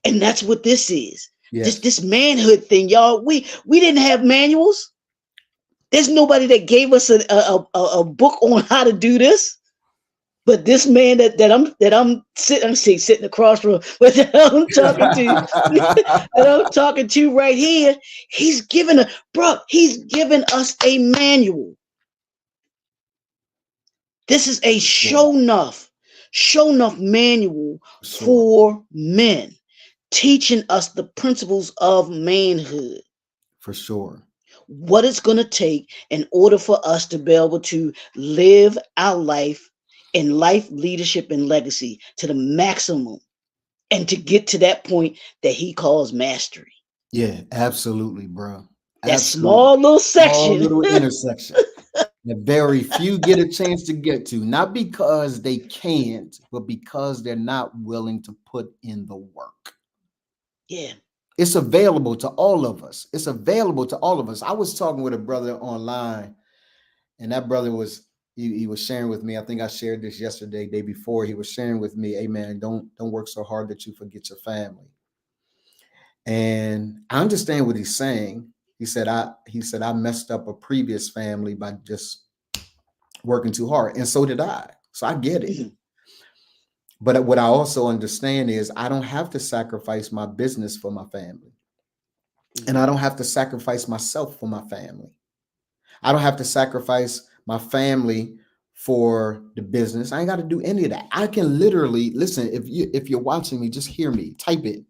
Speaker 2: And that's what this is. Yes. This manhood thing, y'all. We didn't have manuals. There's nobody that gave us a book on how to do this. But this man that I'm sitting across from, but that I'm talking to, that I'm talking to right here, he's given us a manual. This is a show enough manual for men, teaching us the principles of manhood.
Speaker 1: For sure.
Speaker 2: What it's going to take in order for us to be able to live our life in life, leadership, and legacy to the maximum, and to get to that point that he calls mastery.
Speaker 1: Yeah, absolutely, bro.
Speaker 2: That small little section.
Speaker 1: Small little intersection that very few get a chance to get to, not because they can't, but because they're not willing to put in the work.
Speaker 2: Yeah.
Speaker 1: It's available to all of us. It's available to all of us. I was talking with a brother online, and that brother was he was sharing with me. I think I shared this yesterday, day before. He was sharing with me, hey man, don't work so hard that you forget your family. And I understand what he's saying. He said I messed up a previous family by just working too hard. And so did I. So I get it.
Speaker 2: Mhm,
Speaker 1: But what I also understand is I don't have to sacrifice my business for my family. And
Speaker 2: mhm.
Speaker 1: I don't have to sacrifice myself for my family. I don't have to sacrifice my family for the business. I ain't got to do any of that. I can literally listen. If you're watching me, just hear me. Type it.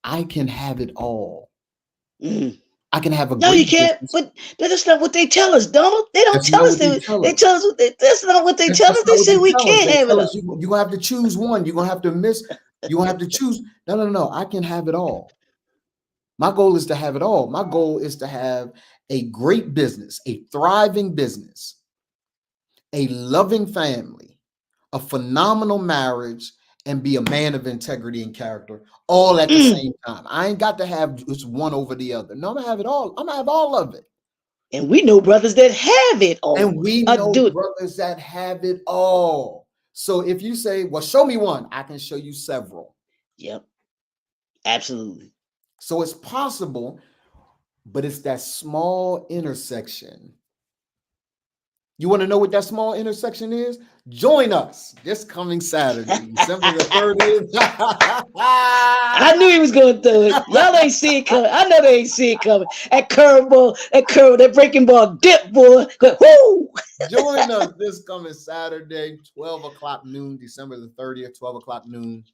Speaker 1: I can have it all.
Speaker 2: Mhm.
Speaker 1: I can have a
Speaker 2: No, you
Speaker 1: great
Speaker 2: can't.
Speaker 1: business.
Speaker 2: But that's not what they tell us, Donald. They don't
Speaker 1: That's
Speaker 2: tell
Speaker 1: not
Speaker 2: us.
Speaker 1: what they
Speaker 2: They,
Speaker 1: tell
Speaker 2: they
Speaker 1: us.
Speaker 2: tell us. That's not what they tell
Speaker 1: That's
Speaker 2: us. They
Speaker 1: not what
Speaker 2: say
Speaker 1: they
Speaker 2: we
Speaker 1: tell us.
Speaker 2: can't
Speaker 1: They
Speaker 2: have it
Speaker 1: tell
Speaker 2: all.
Speaker 1: us you're gonna have to choose one. You're gonna have to miss. You're gonna have to choose. No, no, no. I can have it all. My goal is to have it all. My goal is to have a great business, a thriving business, a loving family, a phenomenal marriage, and be a man of integrity and character all at the
Speaker 2: Mm.
Speaker 1: same time. I ain't got to have just one over the other. No, I'm gonna have it all. I'm gonna have all of it.
Speaker 2: And we know brothers that have it
Speaker 1: And
Speaker 2: all.
Speaker 1: we know
Speaker 2: Do it.
Speaker 1: brothers that have it all. So if you say, well, show me one, I can show you several.
Speaker 2: Yep. Absolutely.
Speaker 1: So it's possible, but it's that small intersection. You want to know what that small intersection is? Join us this coming Saturday, December the 30th.
Speaker 2: I knew he was going to throw it. Y'all ain't see it coming. I know they ain't see it coming. That curveball, that breaking ball dip, boy. Whoo!
Speaker 1: Join us this coming Saturday, 12 o'clock noon, December the 30th, 12 o'clock noon.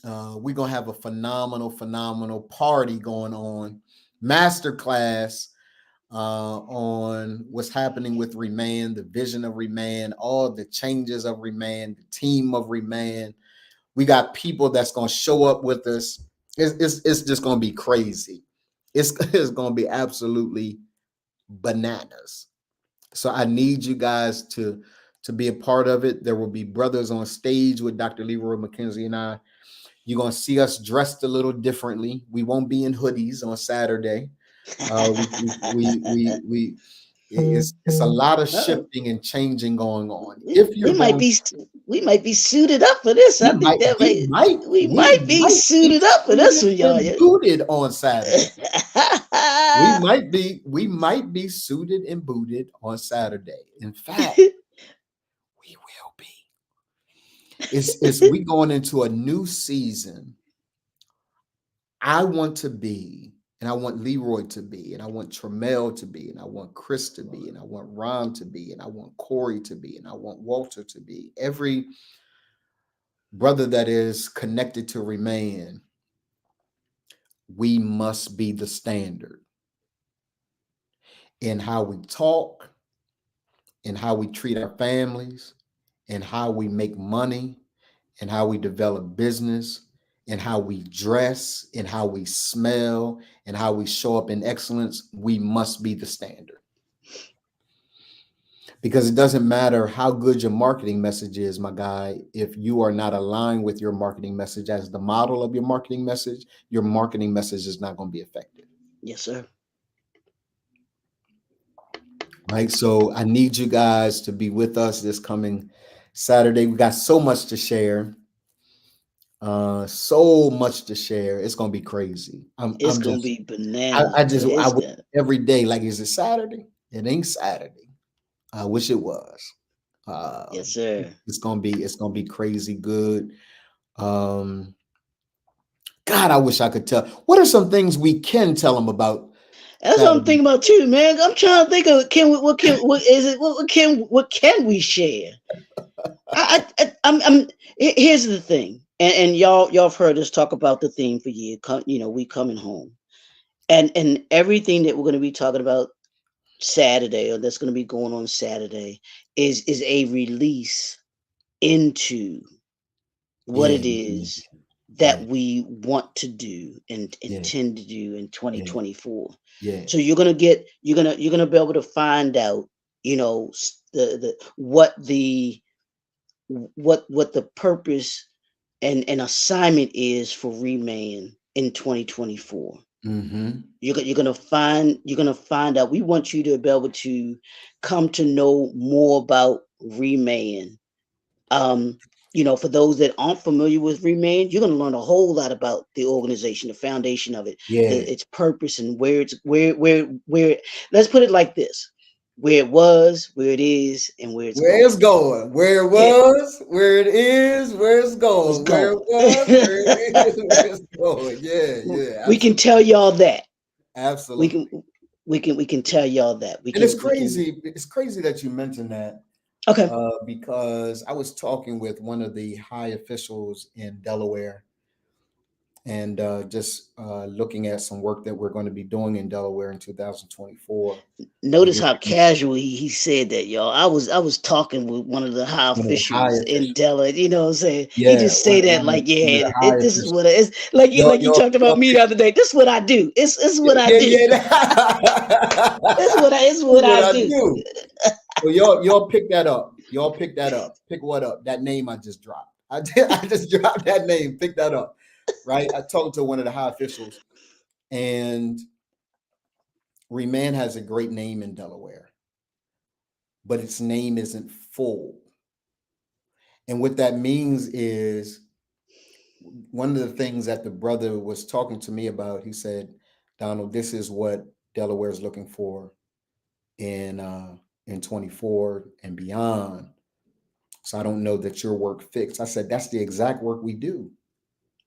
Speaker 1: We're going to have a phenomenal party going on. Masterclass on what's happening with Remand, the vision of Remand, all the changes of Remand, the team of Remand. We got people that's going to show up with us. It's just going to be crazy. It's going to be absolutely bananas. So I need you guys to be a part of it. There will be brothers on stage with Dr. Leroy McKenzie and I. You're going to see us dressed a little differently. We won't be in hoodies on Saturday. We it's a lot of
Speaker 2: Uh-oh.
Speaker 1: shifting and changing going on.
Speaker 2: We,
Speaker 1: If
Speaker 2: we
Speaker 1: you're
Speaker 2: might
Speaker 1: going,
Speaker 2: be we might be suited up for this. I
Speaker 1: we
Speaker 2: think
Speaker 1: might,
Speaker 2: that
Speaker 1: we might,
Speaker 2: we
Speaker 1: we
Speaker 2: might be
Speaker 1: might be
Speaker 2: suited up for this
Speaker 1: suited
Speaker 2: one, y'all.
Speaker 1: and booted on Saturday. We might be suited and booted on Saturday. In fact, we will be. It's we going into a new season. I want to be, and I want Leroy to be, and I want Tremel to be, and I want Chris to be, and I want Ron to be, and I want Corey to be, and I want Walter to be. Every brother that is connected to Remain, we must be the standard in how we talk, in how we treat our families, in how we make money, in how we develop business, in how we dress, in how we smell, and how we show up in excellence. We must be the standard. Because it doesn't matter how good your marketing message is, my guy, if you are not aligned with your marketing message as the model of your marketing message is not going to be effective.
Speaker 2: Yes, sir.
Speaker 1: Right. So I need you guys to be with us this coming Saturday. We got so much to share. So much to share. It's gonna be crazy.
Speaker 2: It's
Speaker 1: I'm
Speaker 2: gonna
Speaker 1: just
Speaker 2: be bananas, boy.
Speaker 1: I
Speaker 2: It's
Speaker 1: wish
Speaker 2: gonna.
Speaker 1: every day, like, is it Saturday? It ain't Saturday. I wish it was. Uh,
Speaker 2: Yes, sir.
Speaker 1: it's gonna be crazy good. Um, God, I wish I could tell. What are some things we can tell them about
Speaker 2: That's what I'm
Speaker 1: Saturday?
Speaker 2: thinking about too, man. I'm trying to think of what is it? What can we share? Here's the thing, and y'all have heard us talk about the theme for years. We coming home, and everything that we're going to be talking about Saturday, or that's going to be going on Saturday, is a release into what
Speaker 1: Yeah,
Speaker 2: it is
Speaker 1: yeah,
Speaker 2: that we want to do and
Speaker 1: yeah,
Speaker 2: intend to do in
Speaker 1: yeah,
Speaker 2: 2024.
Speaker 1: yeah,
Speaker 2: So you're gonna be able to find out, the what the purpose and assignment is for Remain in 2024.
Speaker 1: Mm-hmm.
Speaker 2: You're gonna find out. We want you to be able to come to know more about Remain. Um, for those that aren't familiar with Remain, you're gonna learn a whole lot about the organization, the foundation of it,
Speaker 1: Yeah.
Speaker 2: its purpose, and where. Let's put it like this: where it was, where it is, and where it's
Speaker 1: Where it's
Speaker 2: going.
Speaker 1: going, where it
Speaker 2: Yeah,
Speaker 1: was, where it is, where it's
Speaker 2: was
Speaker 1: going, where it
Speaker 2: going.
Speaker 1: was, where it is, where it's going. Yeah, yeah,
Speaker 2: We can
Speaker 1: absolutely,
Speaker 2: tell y'all that. We can
Speaker 1: absolutely.
Speaker 2: we can tell y'all that. We
Speaker 1: And it's
Speaker 2: can we can.
Speaker 1: crazy. It's crazy that you mentioned that
Speaker 2: Okay.
Speaker 1: because I was talking with one of the high officials in Delaware and just looking at some work that we're going to be doing in Delaware in 2024. And
Speaker 2: Notice
Speaker 1: we're
Speaker 2: how casual he said that, y'all. I was talking with one of the high
Speaker 1: one of the high
Speaker 2: officials in
Speaker 1: officials.
Speaker 2: Della. You know what I'm saying? He
Speaker 1: Yeah,
Speaker 2: just say that like,
Speaker 1: one of
Speaker 2: yeah,
Speaker 1: the high
Speaker 2: this is
Speaker 1: officials.
Speaker 2: what it is. Like you
Speaker 1: Your
Speaker 2: like you
Speaker 1: your
Speaker 2: talked
Speaker 1: your
Speaker 2: about me the other day. This is what I do. It's what I
Speaker 1: yeah,
Speaker 2: do.
Speaker 1: yeah.
Speaker 2: It's
Speaker 1: That's
Speaker 2: what
Speaker 1: what
Speaker 2: I
Speaker 1: I
Speaker 2: do.
Speaker 1: do. So y'all pick that up. Y'all pick that up. Pick what up? That name I just dropped. I just dropped that name. Pick that up. Right. I talked to one of the high officials, and Reman has a great name in Delaware, but its name isn't full. And what that means is one of the things that the brother was talking to me about. He said, "Donald, this is what Delaware is looking for in 24 and beyond. So I don't know that your work fits." I said, "That's the exact work we do.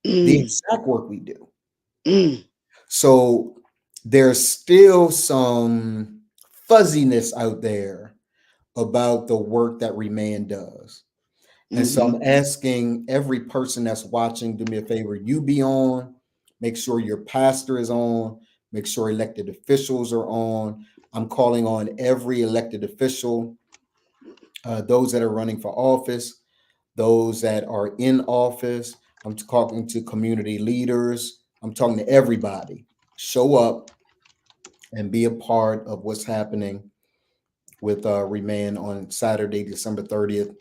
Speaker 1: The
Speaker 2: Mm,
Speaker 1: exact work we do."
Speaker 2: mm,
Speaker 1: So there's still some fuzziness out there about the work that Remand does. And so
Speaker 2: mm-hmm,
Speaker 1: I'm asking every person that's watching, do me a favor, you be on, make sure your pastor is on, make sure elected officials are on. I'm calling on every elected official, those that are running for office, those that are in office. I'm talking to community leaders. I'm talking to everybody. Show up and be a part of what's happening with Remand on Saturday, December 30th,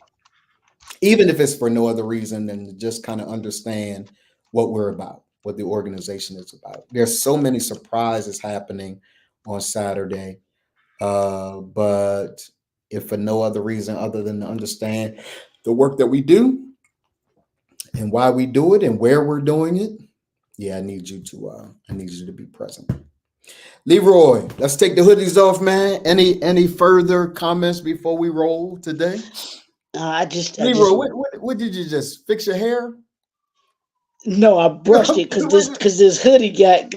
Speaker 1: even if it's for no other reason than to just kind of understand what we're about, what the organization is about. There's so many surprises happening on Saturday, but if for no other reason other than to understand the work that we do and why we do it and where we're doing it, yeah, I need you to be present. Leroy, let's take the hoodies off, man. Any further comments before we roll today?
Speaker 2: I
Speaker 1: Leroy,
Speaker 2: just
Speaker 1: what did you just fix your hair?
Speaker 2: No, I brushed it because this
Speaker 1: What-
Speaker 2: because this hoodie got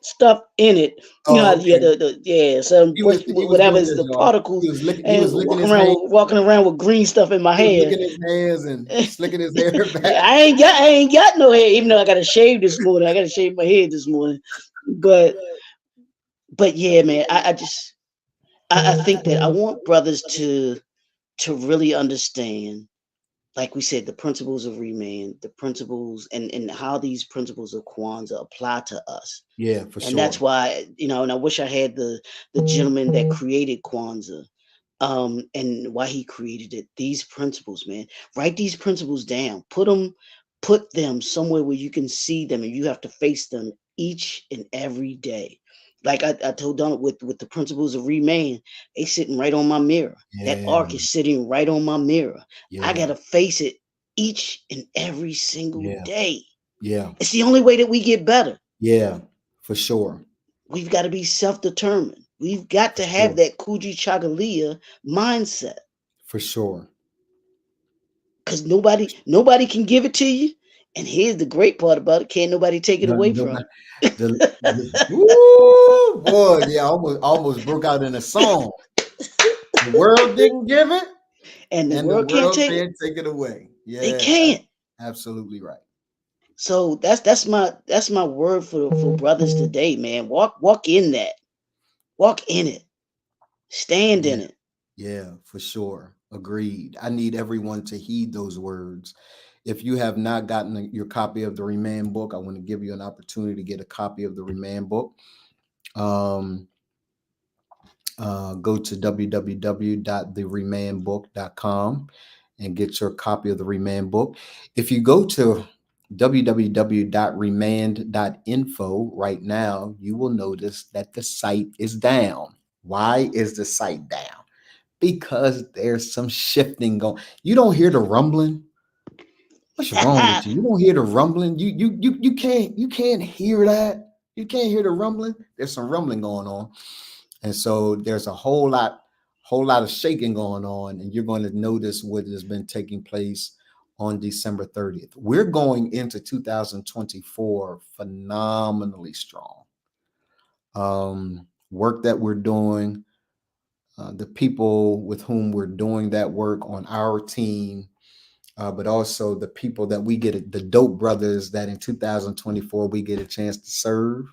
Speaker 2: stuff in it. You know how
Speaker 1: oh,
Speaker 2: yeah
Speaker 1: okay.
Speaker 2: so brush
Speaker 1: He was
Speaker 2: whatever
Speaker 1: doing
Speaker 2: is
Speaker 1: this,
Speaker 2: the
Speaker 1: y'all.
Speaker 2: particles
Speaker 1: He
Speaker 2: and
Speaker 1: was licking his hands.
Speaker 2: walking around with green stuff in my
Speaker 1: He was
Speaker 2: hair.
Speaker 1: licking his hands and slicking his hair
Speaker 2: Yeah,
Speaker 1: back.
Speaker 2: I ain't got no hair even though I got to shave this morning. I got to shave my head this morning, but yeah, man, I think that I want brothers to really understand, like we said, the principles of Remand, the principles and how these principles of Kwanzaa apply to us.
Speaker 1: Yeah, for
Speaker 2: And that's
Speaker 1: sure.
Speaker 2: why, and I wish I had the gentleman that created Kwanzaa, and why he created it. These principles, man, write these principles down, put them somewhere where you can see them and you have to face them each and every day. Like I told Donald with the principles of Remain, they sitting right on my mirror. That
Speaker 1: Yeah,
Speaker 2: arc is sitting right on my mirror. I
Speaker 1: yeah,
Speaker 2: gotta face it each and every single
Speaker 1: yeah,
Speaker 2: day.
Speaker 1: yeah,
Speaker 2: It's the only way that we get better.
Speaker 1: yeah, for sure.
Speaker 2: We've got to be self-determined. We've got
Speaker 1: For
Speaker 2: to
Speaker 1: sure.
Speaker 2: have that Kujichagulia mindset,
Speaker 1: For sure.
Speaker 2: because nobody can give it to you. And here's the great part about it: can't nobody take it
Speaker 1: No,
Speaker 2: away
Speaker 1: no,
Speaker 2: from
Speaker 1: woo, boy, yeah, almost broke out in a song. The world didn't give it,
Speaker 2: and the
Speaker 1: and the
Speaker 2: world can't
Speaker 1: world
Speaker 2: take it.
Speaker 1: can't take it away.
Speaker 2: They
Speaker 1: Yeah,
Speaker 2: can't.
Speaker 1: absolutely right.
Speaker 2: So that's my word for brothers today, man. Walk in that. Walk in it. Stand
Speaker 1: Yeah,
Speaker 2: in it.
Speaker 1: yeah, for sure. Agreed. I need everyone to heed those words. If you have not gotten your copy of the Remand book, I want to give you an opportunity to get a copy of the Remand book. Um, go to www.theremandbook.com and get your copy of the Remand book. If you go to www.remand.info right now, you will notice that the site is down. Why is the site down? Because there's some shifting going. You don't hear the rumbling. What's wrong with you? You don't hear the rumbling. You can't hear that. You can't hear the rumbling. There's some rumbling going on. And so there's a whole lot of shaking going on, and you're going to notice what has been taking place on December 30th. We're going into 2024 phenomenally strong. Work that we're doing, the people with whom we're doing that work on our team, but also the people that we get, the dope brothers that in 2024 we get a chance to serve.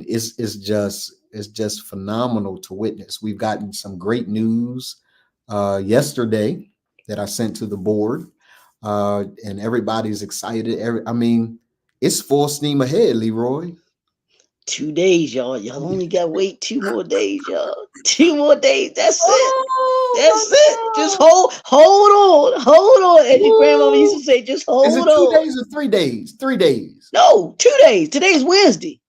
Speaker 1: It's just phenomenal to witness. We've gotten some great news yesterday that I sent to the board, and everybody's excited. It's full steam ahead, Leroy.
Speaker 2: 2 days, y'all. Y'all only got to wait 2 more days, y'all. 2 more days. That's it. That's it. Just hold on. As your grandmama used to say, just
Speaker 1: Is it
Speaker 2: hold
Speaker 1: 2
Speaker 2: on.
Speaker 1: days or 3 days? 3 days.
Speaker 2: No, 2 days. Today's Wednesday,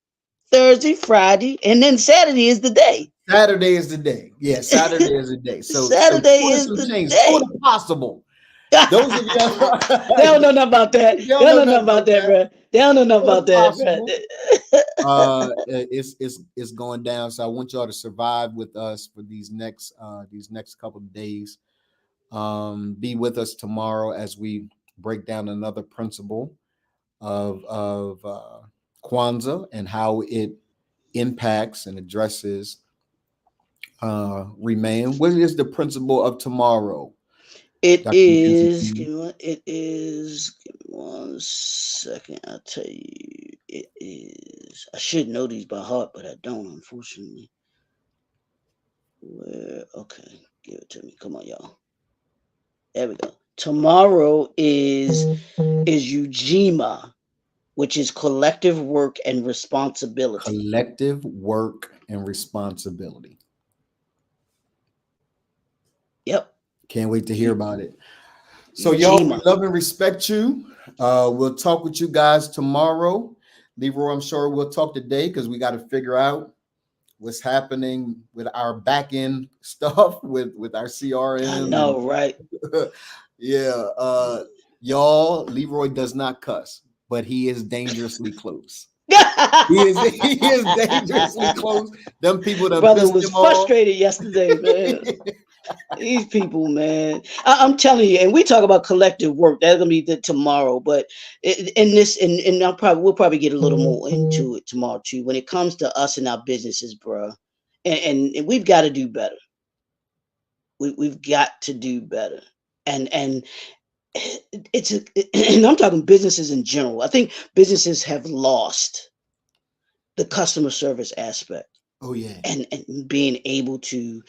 Speaker 2: Thursday, Friday, and then Saturday is the day.
Speaker 1: Saturday is the day. Yeah, Saturday is the day. So
Speaker 2: Saturday
Speaker 1: two and
Speaker 2: is
Speaker 1: some
Speaker 2: the
Speaker 1: change. Two
Speaker 2: day.
Speaker 1: and possible. Those of you
Speaker 2: They don't know nothing about that.
Speaker 1: they
Speaker 2: They
Speaker 1: don't
Speaker 2: don't
Speaker 1: know
Speaker 2: know
Speaker 1: nothing
Speaker 2: nothing about
Speaker 1: about
Speaker 2: that,
Speaker 1: that.
Speaker 2: bro. They don't know nothing
Speaker 1: Two
Speaker 2: about
Speaker 1: and
Speaker 2: that, bro.
Speaker 1: possible. It's going down. So I want y'all to survive with us for these next couple of days. Be with us tomorrow as we break down another principle of Kwanzaa and how it impacts and addresses remain. What is the principle of tomorrow,
Speaker 2: It
Speaker 1: Dr.
Speaker 2: is.
Speaker 1: Mackenzie?
Speaker 2: Give me one. It is. Give me 1 second. I'll tell you. It is. I should know these by heart, but I don't, unfortunately. Where? Okay, give it to me. Come on, y'all. There we go. Tomorrow is Ujima, which is collective work and responsibility.
Speaker 1: Collective work and responsibility.
Speaker 2: Yep.
Speaker 1: Can't wait to hear about it. So, y'all, we
Speaker 2: Ujima.
Speaker 1: love and respect you. We'll talk with you guys tomorrow. Leroy, I'm sure we'll talk today because we got to figure out what's happening with our back end stuff with our
Speaker 2: I
Speaker 1: CRM and
Speaker 2: know, right?
Speaker 1: yeah. Y'all, Leroy does not cuss, but he is dangerously close. He is dangerously close. Them people that
Speaker 2: Brother
Speaker 1: pissed
Speaker 2: was
Speaker 1: him off.
Speaker 2: frustrated yesterday, man. These people, man. I'm telling you, and we talk about collective work. That's gonna be tomorrow, but in this, and we'll probably get a little more into it tomorrow too. When it comes to us and our businesses, bro, and we've got to do better. We've got to do better, and and I'm talking businesses in general. I think businesses have lost the customer service aspect.
Speaker 1: Oh yeah.
Speaker 2: And being able to,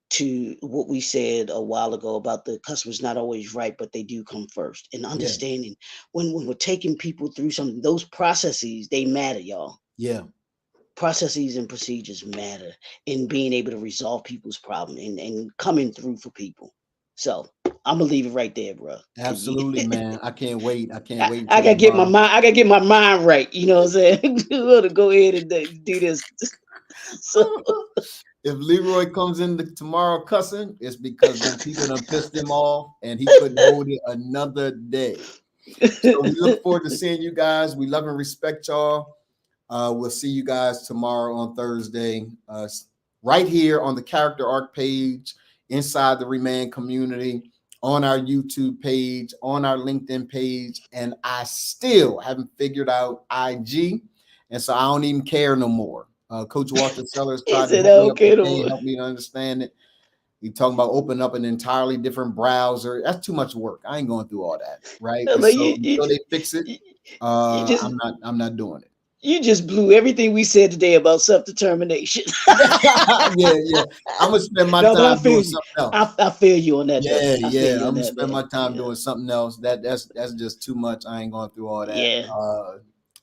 Speaker 2: to what we said a while ago about the customer's not always right, but they do come first. And
Speaker 1: Yeah.
Speaker 2: understanding when we're taking people through something, those processes, they matter, y'all.
Speaker 1: Yeah.
Speaker 2: Processes and procedures matter in being able to resolve people's problem and coming through for people. So I'm gonna leave it right there, bro.
Speaker 1: Absolutely, man. I can't wait. I can't wait
Speaker 2: I
Speaker 1: until
Speaker 2: gotta get my
Speaker 1: tomorrow.
Speaker 2: mind. I gotta get my mind right. You know what I'm saying? To go ahead and do this. So
Speaker 1: If Leroy comes in tomorrow cussing, it's because them people done pissed him off and he couldn't hold it another day. So we look forward to seeing you guys. We love and respect y'all. We'll see you guys tomorrow on Thursday, right here on the Character Arc page, inside the Remand community, on our YouTube page, on our LinkedIn page, and I still haven't figured out IG, and so I don't even care no more. Coach Walter Sellers
Speaker 2: he
Speaker 1: tried to
Speaker 2: said,
Speaker 1: help me up
Speaker 2: "Okay,
Speaker 1: today,
Speaker 2: no
Speaker 1: help me to understand it. We talking about opening up an entirely different browser. That's too much work. I ain't going through all that, right? And
Speaker 2: like
Speaker 1: so
Speaker 2: you
Speaker 1: until they fix it,
Speaker 2: you just
Speaker 1: I'm not doing it.
Speaker 2: you just blew everything we said today about self determination."
Speaker 1: Yeah. I'm gonna spend my
Speaker 2: No, but I
Speaker 1: time
Speaker 2: feel
Speaker 1: doing
Speaker 2: you.
Speaker 1: something else.
Speaker 2: I feel you on that though. I feel
Speaker 1: Yeah.
Speaker 2: you
Speaker 1: I'm
Speaker 2: on
Speaker 1: gonna
Speaker 2: that,
Speaker 1: spend
Speaker 2: man.
Speaker 1: my time
Speaker 2: Yeah,
Speaker 1: doing something else. That's just too much. I ain't going through all that.
Speaker 2: yeah,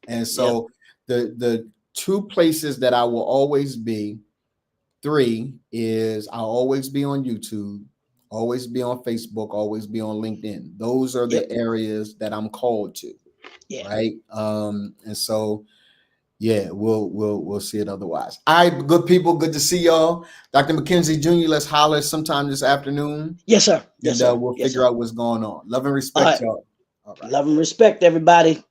Speaker 1: And
Speaker 2: yep.
Speaker 1: so the two places that I will always be, three is I'll always be on YouTube, always be on Facebook, always be on LinkedIn. Those are the areas that I'm called to.
Speaker 2: Yeah.
Speaker 1: Right. And so yeah, we'll see it otherwise. All right, good people, good to see y'all. Dr. McKenzie Jr., let's holler sometime this afternoon.
Speaker 2: Yes, sir. Yes,
Speaker 1: And
Speaker 2: sir.
Speaker 1: we'll
Speaker 2: Yes,
Speaker 1: figure
Speaker 2: sir.
Speaker 1: out what's going on. Love and
Speaker 2: All
Speaker 1: respect,
Speaker 2: right.
Speaker 1: y'all. All right.
Speaker 2: Love and respect, everybody.